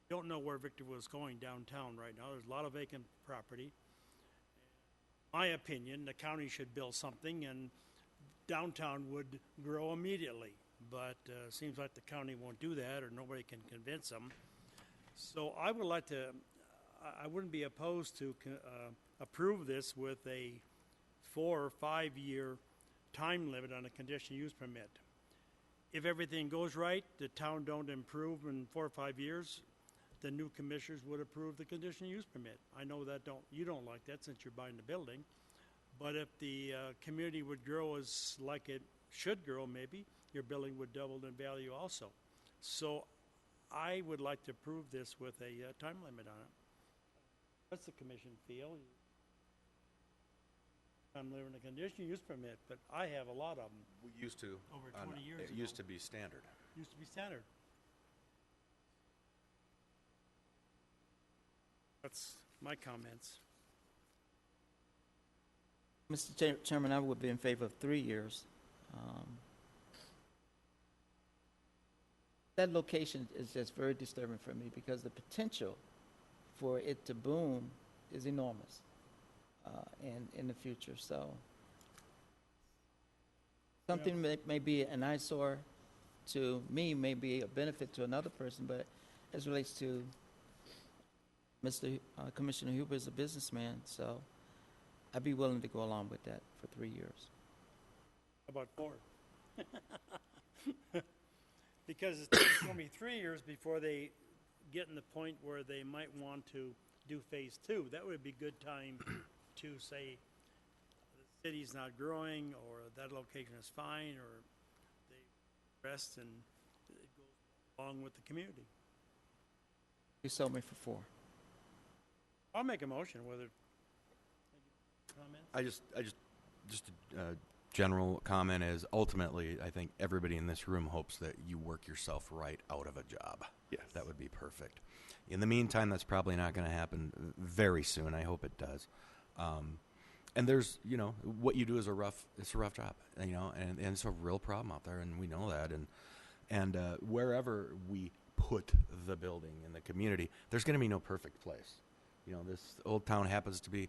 Speaker 3: Don't know where Victorville is going downtown right now. There's a lot of vacant property. My opinion, the county should build something and downtown would grow immediately. But seems like the county won't do that, or nobody can convince them. So I would like to, I wouldn't be opposed to approve this with a 4 or 5 year time limit on a conditional use permit. If everything goes right, the town don't improve in 4 or 5 years, the new commissioners would approve the conditional use permit. I know that you don't like that since you're buying the building, but if the community would grow as like it should grow, maybe your building would double in value also. So I would like to approve this with a time limit on it. What's the commission feel? I'm living a conditional use permit, but I have a lot of them.
Speaker 1: We used to.
Speaker 3: Over 20 years
Speaker 1: It
Speaker 3: ago.
Speaker 1: used to be standard.
Speaker 3: Used to be standard. That's my comments.
Speaker 5: Mr. Chairman, I would be in favor of 3 years. That location is just very disturbing for me because the potential for it to boom is enormous in the future. So something may be an eyesore to me, may be a benefit to another person, but as relates to Mr. Commissioner Huber is a businessman, so I'd be willing to go along with that for 3 years.
Speaker 3: How about 4? Because it's going to be 3 years before they get in the point where they might want to do phase 2. That would be good time to say the city's not growing, or that location is fine, or they rest and it goes along with the community.
Speaker 5: You sold me for 4.
Speaker 3: I'll make a motion. Whether comments?
Speaker 1: I just a general comment is ultimately I think everybody in this room hopes that you work yourself right out of a job.
Speaker 15: Yes.
Speaker 1: That would be perfect. In the meantime, that's probably not going to happen very soon. I hope it does. And there's, what you do is it's a rough job, and it's a real problem out there, and we know that. And wherever we put the building in the community, there's going to be no perfect place. This old town happens to be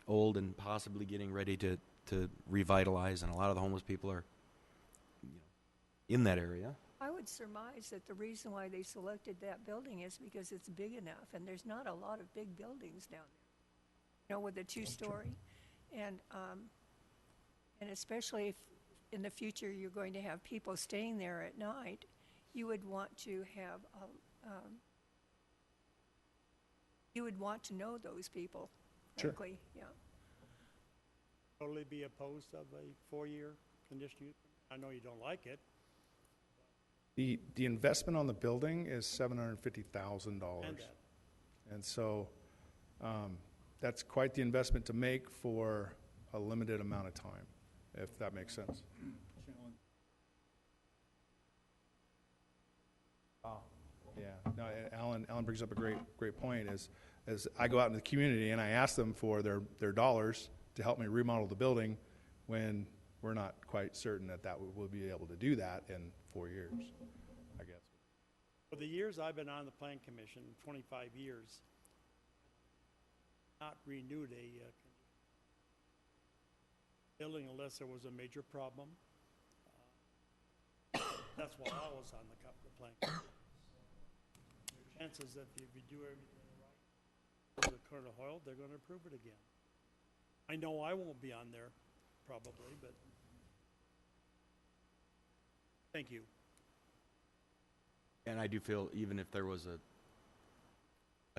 Speaker 1: old and possibly getting ready to revitalize, and a lot of the homeless people are in that area.
Speaker 4: I would surmise that the reason why they selected that building is because it's big enough, and there's not a lot of big buildings down there, with a two-story. And especially if in the future you're going to have people staying there at night, you would want to have, you would want to know those people,
Speaker 15: Sure.
Speaker 4: frankly, yeah.
Speaker 3: Totally be opposed of a 4-year conditional use? I know you don't like it.
Speaker 15: The investment on the building is $750,000.
Speaker 3: And that.
Speaker 15: And so that's quite the investment to make for a limited amount of time, if that makes sense. Yeah, no, Alan brings up a great point. As I go out in the community and I ask them for their dollars to help me remodel the building, when we're not quite certain that we'll be able to do that in 4 years, I guess.
Speaker 3: For the years I've been on the Plan Commission, 25 years, not renewed a building unless there was a major problem. That's why I was on the Plan Commission. The chances that if you do everything right, the Colonel Hoyle, they're going to approve it again. I know I won't be on there, probably, but thank you.
Speaker 1: And I do feel even if there was a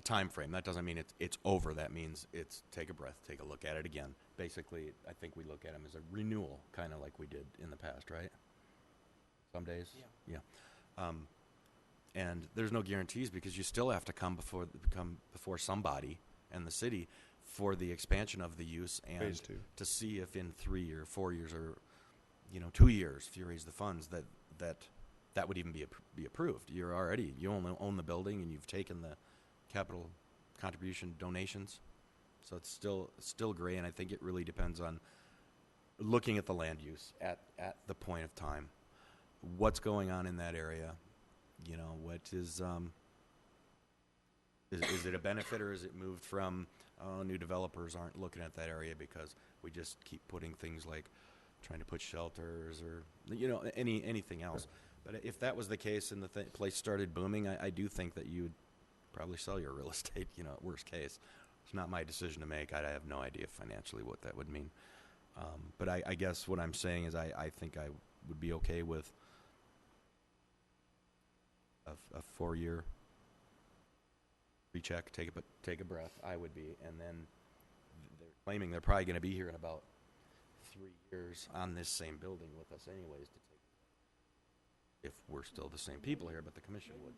Speaker 1: time frame, that doesn't mean it's over. That means it's take a breath, take a look at it again. Basically, I think we look at them as a renewal, kind of like we did in the past, right? Some days? Yeah. And there's no guarantees because you still have to come before somebody and the city for the expansion of the use and
Speaker 15: Phase 2.
Speaker 1: to see if in 3 or 4 years or 2 years, if you raise the funds, that would even be approved. You only own the building and you've taken the capital contribution donations, so it's still gray. And I think it really depends on looking at the land use at the point of time, what's going on in that area. What is it a benefit, or is it moved from new developers aren't looking at that area because we just keep putting things like trying to put shelters or anything else. But if that was the case and the place started booming, I do think that you would probably sell your real estate, at worst case. It's not my decision to make. I have no idea financially what that would mean. But I guess what I'm saying is I think I would be okay with a 4-year recheck, take a breath. I would be. And then they're claiming they're probably going to be here in about 3 years on this same building with us anyways to take, if we're still the same people here, but the commission would.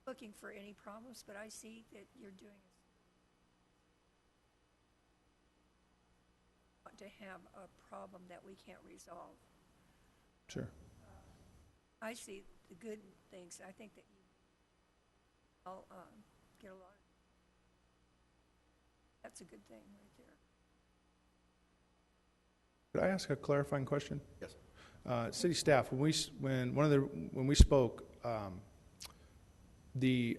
Speaker 4: Looking for any problems, but I see that you're doing want to have a problem that we can't resolve.
Speaker 15: Sure.
Speaker 4: I see the good things. I think that I'll get a lot. That's a good thing right there.
Speaker 15: Could I ask a clarifying question?
Speaker 1: Yes.
Speaker 15: City staff, when we spoke, the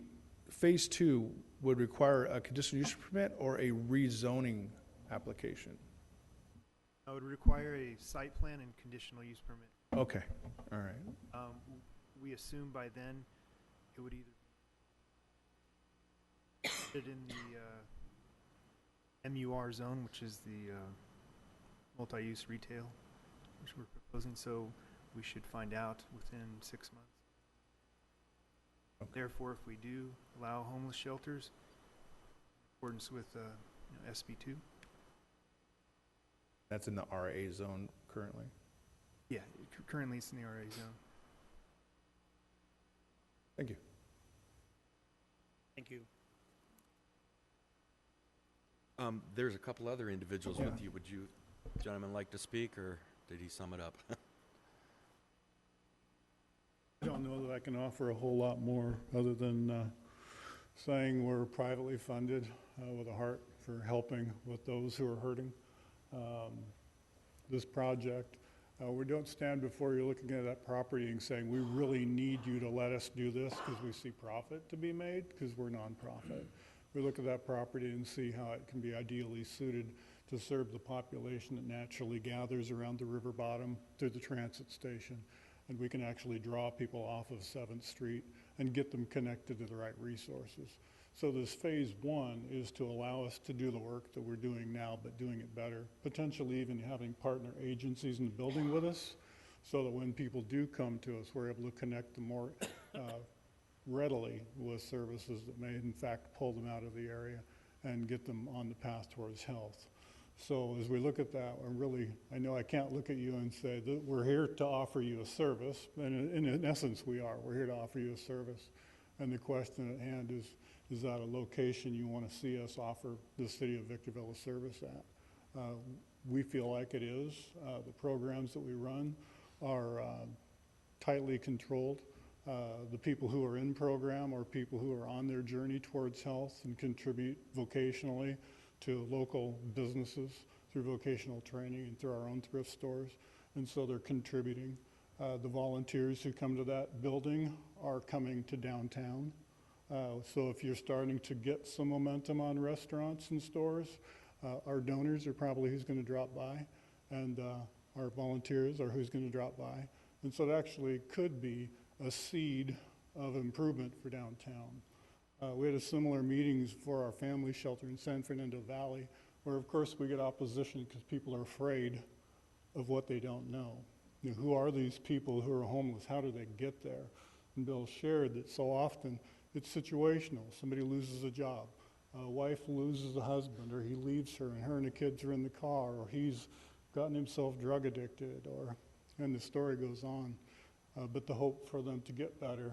Speaker 15: phase 2 would require a conditional use permit or a rezoning application?
Speaker 14: I would require a site plan and conditional use permit.
Speaker 15: Okay, all right.
Speaker 14: We assume by then it would either be put in the MUR zone, which is the multi-use retail, which we're proposing, so we should find out within 6 months. Okay. Therefore, if we do allow homeless shelters, in accordance with SB2.
Speaker 15: That's in the RA zone currently?
Speaker 14: Yeah, currently it's in the RA zone.
Speaker 15: Thank you.
Speaker 3: Thank you.
Speaker 1: There's a couple other individuals with you. Would you gentlemen like to speak, or did he sum it up?
Speaker 16: I don't know that I can offer a whole lot more other than saying we're privately funded with a heart for helping with those who are hurting. This project, we don't stand before you looking at that property and saying, we really need you to let us do this because we see profit to be made, because we're nonprofit. We look at that property and see how it can be ideally suited to serve the population that naturally gathers around the river bottom through the transit station. And we can actually draw people off of 7th Street and get them connected to the right resources. So this phase 1 is to allow us to do the work that we're doing now, but doing it better, potentially even having partner agencies in the building with us, so that when people do come to us, we're able to connect them more readily with services that may in fact pull them out of the area and get them on the path towards health. So as we look at that, I know I can't look at you and say that we're here to offer you a service, and in essence we are. We're here to offer you a service. And the question at hand is that a location you want to see us offer the city of Victorville a service at? We feel like it is. The programs that we run are tightly controlled. The people who are in program are people who are on their journey towards health and contribute vocationally to local businesses through vocational training and through our own thrift stores. And so they're contributing. The volunteers who come to that building are coming to downtown. So if you're starting to get some momentum on restaurants and stores, our donors are probably who's going to drop by, and our volunteers are who's going to drop by. And so it actually could be a seed of improvement for downtown. We had a similar meetings for our family shelter in San Fernando Valley, where of course we get opposition because people are afraid of what they don't know. You know, who are these people who are homeless? How do they get there? And Bill shared that so often it's situational. Somebody loses a job. A wife loses a husband, or he leaves her and her and the kids are in the car, or he's gotten himself drug addicted, and the story goes on. But the hope for them to get better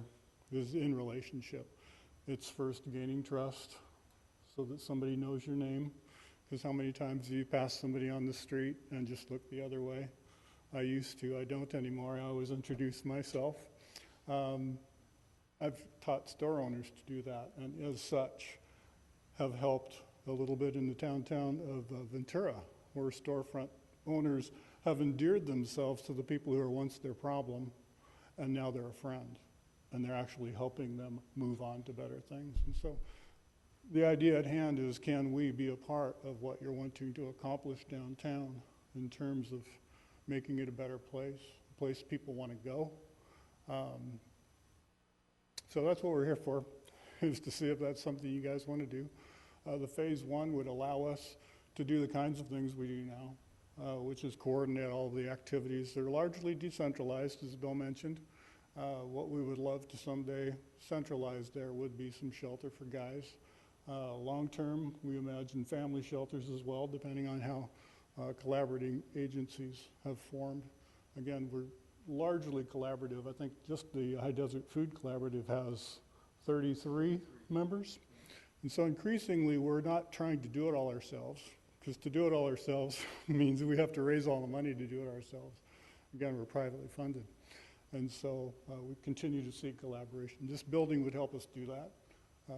Speaker 16: is in relationship. It's first gaining trust so that somebody knows your name. Because how many times do you pass somebody on the street and just look the other way? I used to. I don't anymore. I always introduce myself. I've taught store owners to do that, and as such have helped a little bit in the downtown of Ventura, where storefront owners have endeared themselves to the people who were once their problem, and now they're a friend, and they're actually helping them move on to better things. And so the idea at hand is, can we be a part of what you're wanting to accomplish downtown in terms of making it a better place, a place people want to go? So that's what we're here for, is to see if that's something you guys want to do. The phase 1 would allow us to do the kinds of things we do now, which is coordinate all the activities. They're largely decentralized, as Bill mentioned. What we would love to someday centralize there would be some shelter for guys. Long term, we imagine family shelters as well, depending on how collaborating agencies have formed. Again, we're largely collaborative. I think just the High Desert Food Collaborative has 33 members. And so increasingly, we're not trying to do it all ourselves, because to do it all ourselves means we have to raise all the money to do it ourselves. Again, we're privately funded. And so we continue to seek collaboration. This building would help us do that.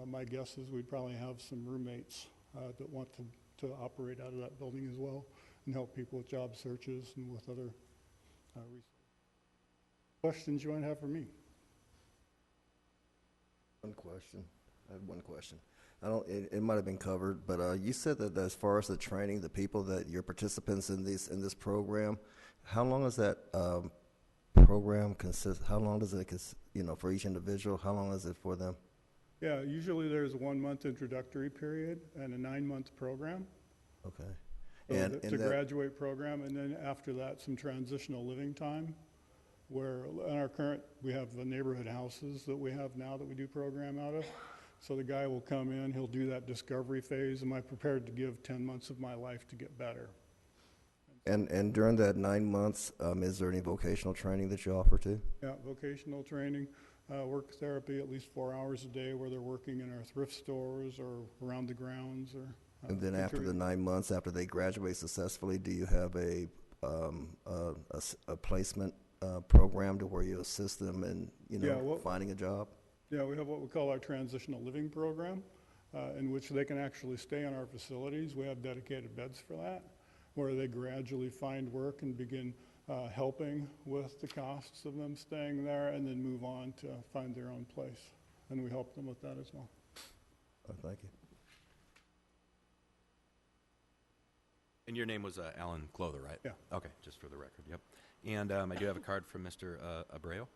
Speaker 16: My guess is we'd probably have some roommates that want to operate out of that building as well and help people with job searches and with other resources. Questions you might have for me?
Speaker 13: One question. I have one question. It might have been covered, but you said that as far as the training, the people that your participants in this program, how long is that program consist? How long does it for each individual? How long is it for them?
Speaker 16: Yeah, usually there's a 1-month introductory period and a 9-month program.
Speaker 13: Okay.
Speaker 16: So
Speaker 13: And
Speaker 16: it's a graduate program, and then after that, some transitional living time, where in our current, we have the neighborhood houses that we have now that we do program out of. So the guy will come in, he'll do that discovery phase. Am I prepared to give 10 months of my life to get better?
Speaker 13: And during that 9 months, is there any vocational training that you offer too?
Speaker 16: Yeah, vocational training, work therapy at least 4 hours a day, where they're working in our thrift stores or around the grounds. Or
Speaker 13: And then after the 9 months, after they graduate successfully, do you have a placement program to where you assist them in,
Speaker 16: Yeah, well-
Speaker 13: finding a job?
Speaker 16: Yeah, we have what we call our transitional living program, in which they can actually stay in our facilities. We have dedicated beds for that, where they gradually find work and begin helping with the costs of them staying there, and then move on to find their own place. And we help them with that as well.
Speaker 13: Thank you.
Speaker 1: And your name was Alan Clother, right?
Speaker 16: Yeah.
Speaker 1: Okay, just for the record, yep. And I do have a card from Mr. Abreu.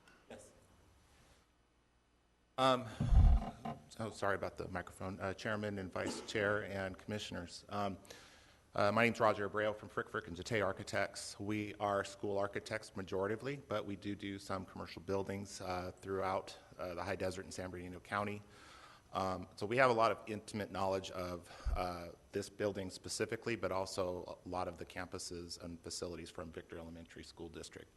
Speaker 17: Oh, sorry about the microphone. Chairman and Vice Chair and Commissioners. My name's Roger Abreu from Frick and Jate Architects. We are school architects majoritively, but we do some commercial buildings throughout the High Desert and San Bernardino County. So we have a lot of intimate knowledge of this building specifically, but also a lot of the campuses and facilities from Victor Elementary School District.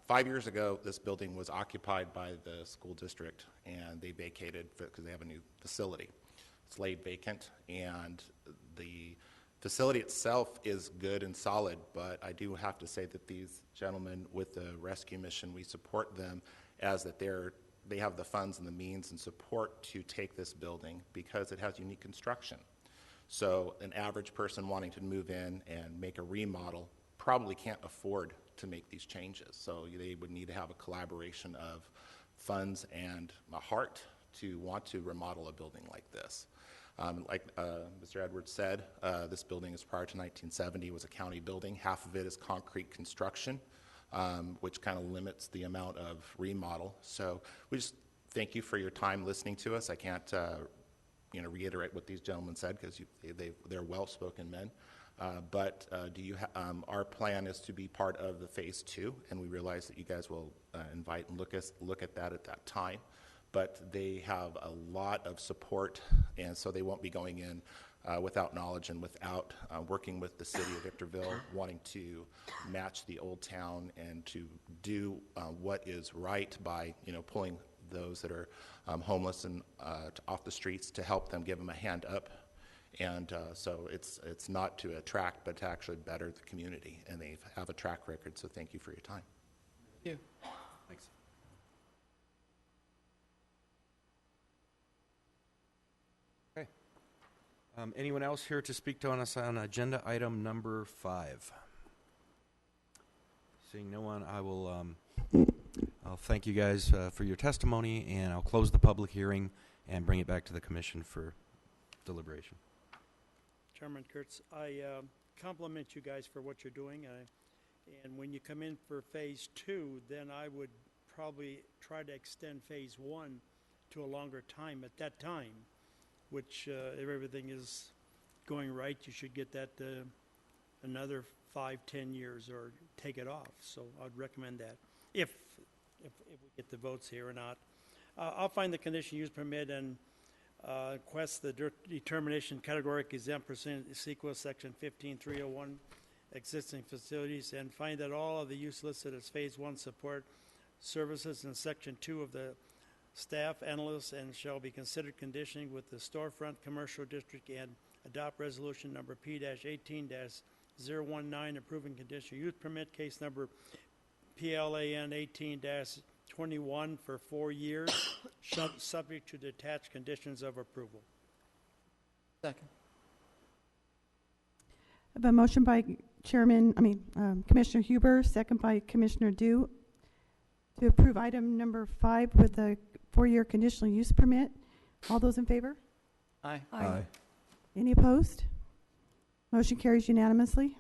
Speaker 17: 5 years ago, this building was occupied by the school district, and they vacated because they have a new facility. It's laid vacant, and the facility itself is good and solid, but I do have to say that these gentlemen with the rescue mission, we support them as that they have the funds and the means and support to take this building because it has unique construction. So an average person wanting to move in and make a remodel probably can't afford to make these changes. So they would need to have a collaboration of funds and a heart to want to remodel a building like this. Like Mr. Edwards said, this building is prior to 1970. It was a county building. Half of it is concrete construction, which kind of limits the amount of remodel. So we just thank you for your time listening to us. I can't reiterate what these gentlemen said because they're well-spoken men. But our plan is to be part of the phase 2, and we realize that you guys will invite and look at that at that time. But they have a lot of support, and so they won't be going in without knowledge and without working with the city of Victorville, wanting to match the old town and to do what is right by pulling those that are homeless and off the streets to help them, give them a hand up. And so it's not to attract, but to actually better the community, and they have a track record. So thank you for your time.
Speaker 5: Thank you.
Speaker 1: Thanks. Okay. Anyone else here to speak to us on agenda item number 5? Seeing no one, I'll thank you guys for your testimony, and I'll close the public hearing and bring it back to the commission for deliberation.
Speaker 3: Chairman Kurtz, I compliment you guys for what you're doing. And when you come in for phase 2, then I would probably try to extend phase 1 to a longer time at that time, which if everything is going right, you should get that another 5-10 years or take it off. So I'd recommend that if we get the votes here or not. I'll find the conditional use permit and request the determination categoric exempt pursuant to CEQA section 15301 existing facilities, and find that all of the use listed as phase 1 support services in section 2 of the staff analysts and shall be considered conditioning with the storefront commercial district, and adopt resolution number P-18-019 approving conditional use permit case number PLAN 18-21 for 4 years subject to detached conditions of approval.
Speaker 5: Second.
Speaker 2: I have a motion by Commissioner Huber, second by Commissioner Dew, to approve item number 5 with a 4-year conditional use permit. All those in favor?
Speaker 5: Aye.
Speaker 13: Aye.
Speaker 2: Any opposed? Motion carries unanimously.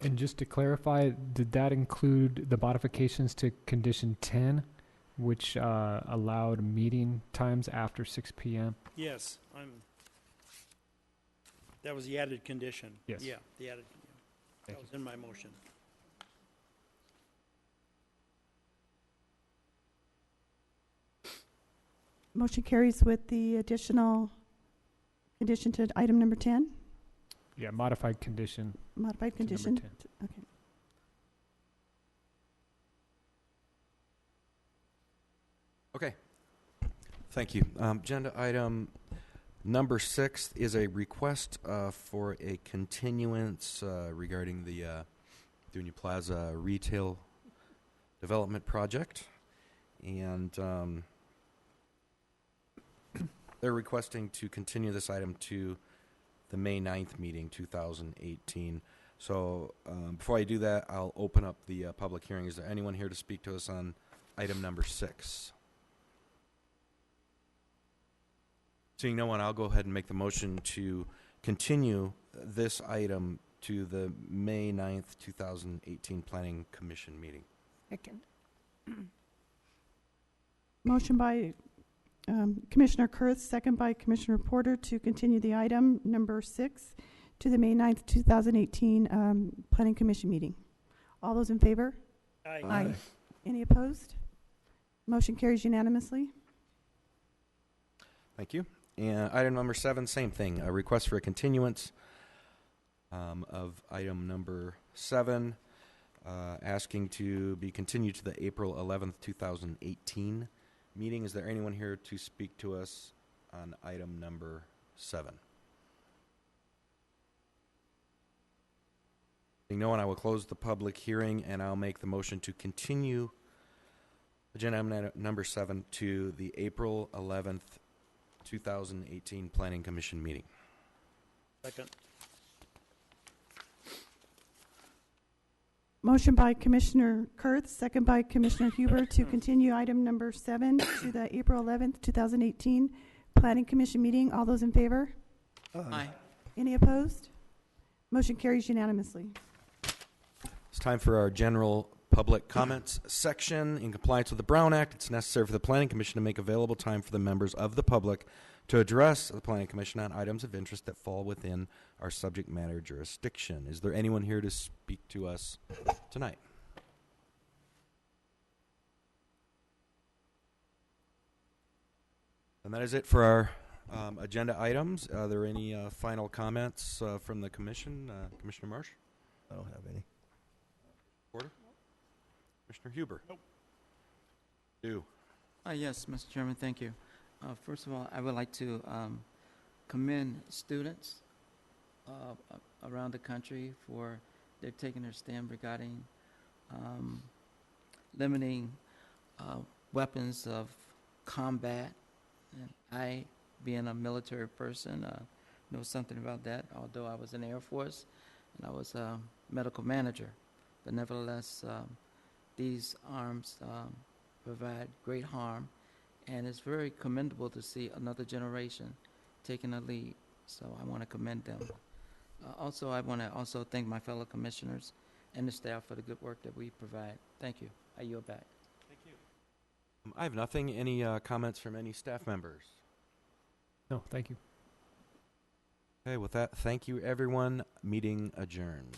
Speaker 6: And just to clarify, did that include the modifications to condition 10, which allowed meeting times after 6 p.m.?
Speaker 3: Yes, that was the added condition.
Speaker 6: Yes.
Speaker 3: Yeah, the added, that was in my motion.
Speaker 2: Motion carries with the additional condition to item number 10.
Speaker 6: Yeah, modified condition.
Speaker 2: Modified
Speaker 6: to number
Speaker 2: condition.
Speaker 6: 10.
Speaker 2: Okay.
Speaker 1: Okay. Thank you. Agenda item number 6 is a request for a continuance regarding the Dunia Plaza retail development project. And they're requesting to continue this item to the May 9th meeting, 2018. So before I do that, I'll open up the public hearing. Is there anyone here to speak to us on item number 6? Seeing no one, I'll go ahead and make the motion to continue this item to the May 9th, 2018 Planning Commission meeting.
Speaker 4: Second.
Speaker 2: Motion by Commissioner Kurth, second by Commissioner Porter to continue the item number 6 to the May 9th, 2018 Planning Commission meeting. All those in favor?
Speaker 3: Aye.
Speaker 2: Any opposed? Motion carries unanimously.
Speaker 1: Thank you. And item number 7, same thing, a request for a continuance of item number 7, asking to be continued to the April 11th, 2018 meeting. Is there anyone here to speak to us on item number 7? Seeing no one, I will close the public hearing, and I'll make the motion to continue agenda item number 7 to the April 11th, 2018 Planning Commission meeting.
Speaker 3: Second.
Speaker 2: Motion by Commissioner Kurth, second by Commissioner Huber to continue item number 7 to the April 11th, 2018 Planning Commission meeting. All those in favor?
Speaker 5: Aye.
Speaker 2: Any opposed? Motion carries unanimously.
Speaker 1: It's time for our general public comments section. In compliance with the Brown Act, it's necessary for the Planning Commission to make available time for the members of the public to address the Planning Commission on items of interest that fall within our subject matter jurisdiction. Is there anyone here to speak to us tonight? And that is it for our agenda items. Are there any final comments from the Commission? Commissioner Marsh?
Speaker 13: I don't have any.
Speaker 1: Porter? Commissioner Huber? Nope. Do.
Speaker 5: Yes, Mr. Chairman, thank you. First of all, I would like to commend students around the country for they're taking their stand regarding limiting weapons of combat. And I, being a military person, know something about that, although I was in the Air Force and I was a medical manager. But nevertheless, these arms provide great harm, and it's very commendable to see another generation taking a lead. So I want to commend them. Also, I want to also thank my fellow commissioners and the staff for the good work that we provide. Thank you. I yield back.
Speaker 1: Thank you. I have nothing. Any comments from any staff members?
Speaker 6: No, thank you.
Speaker 1: Okay, with that, thank you, everyone. Meeting adjourned.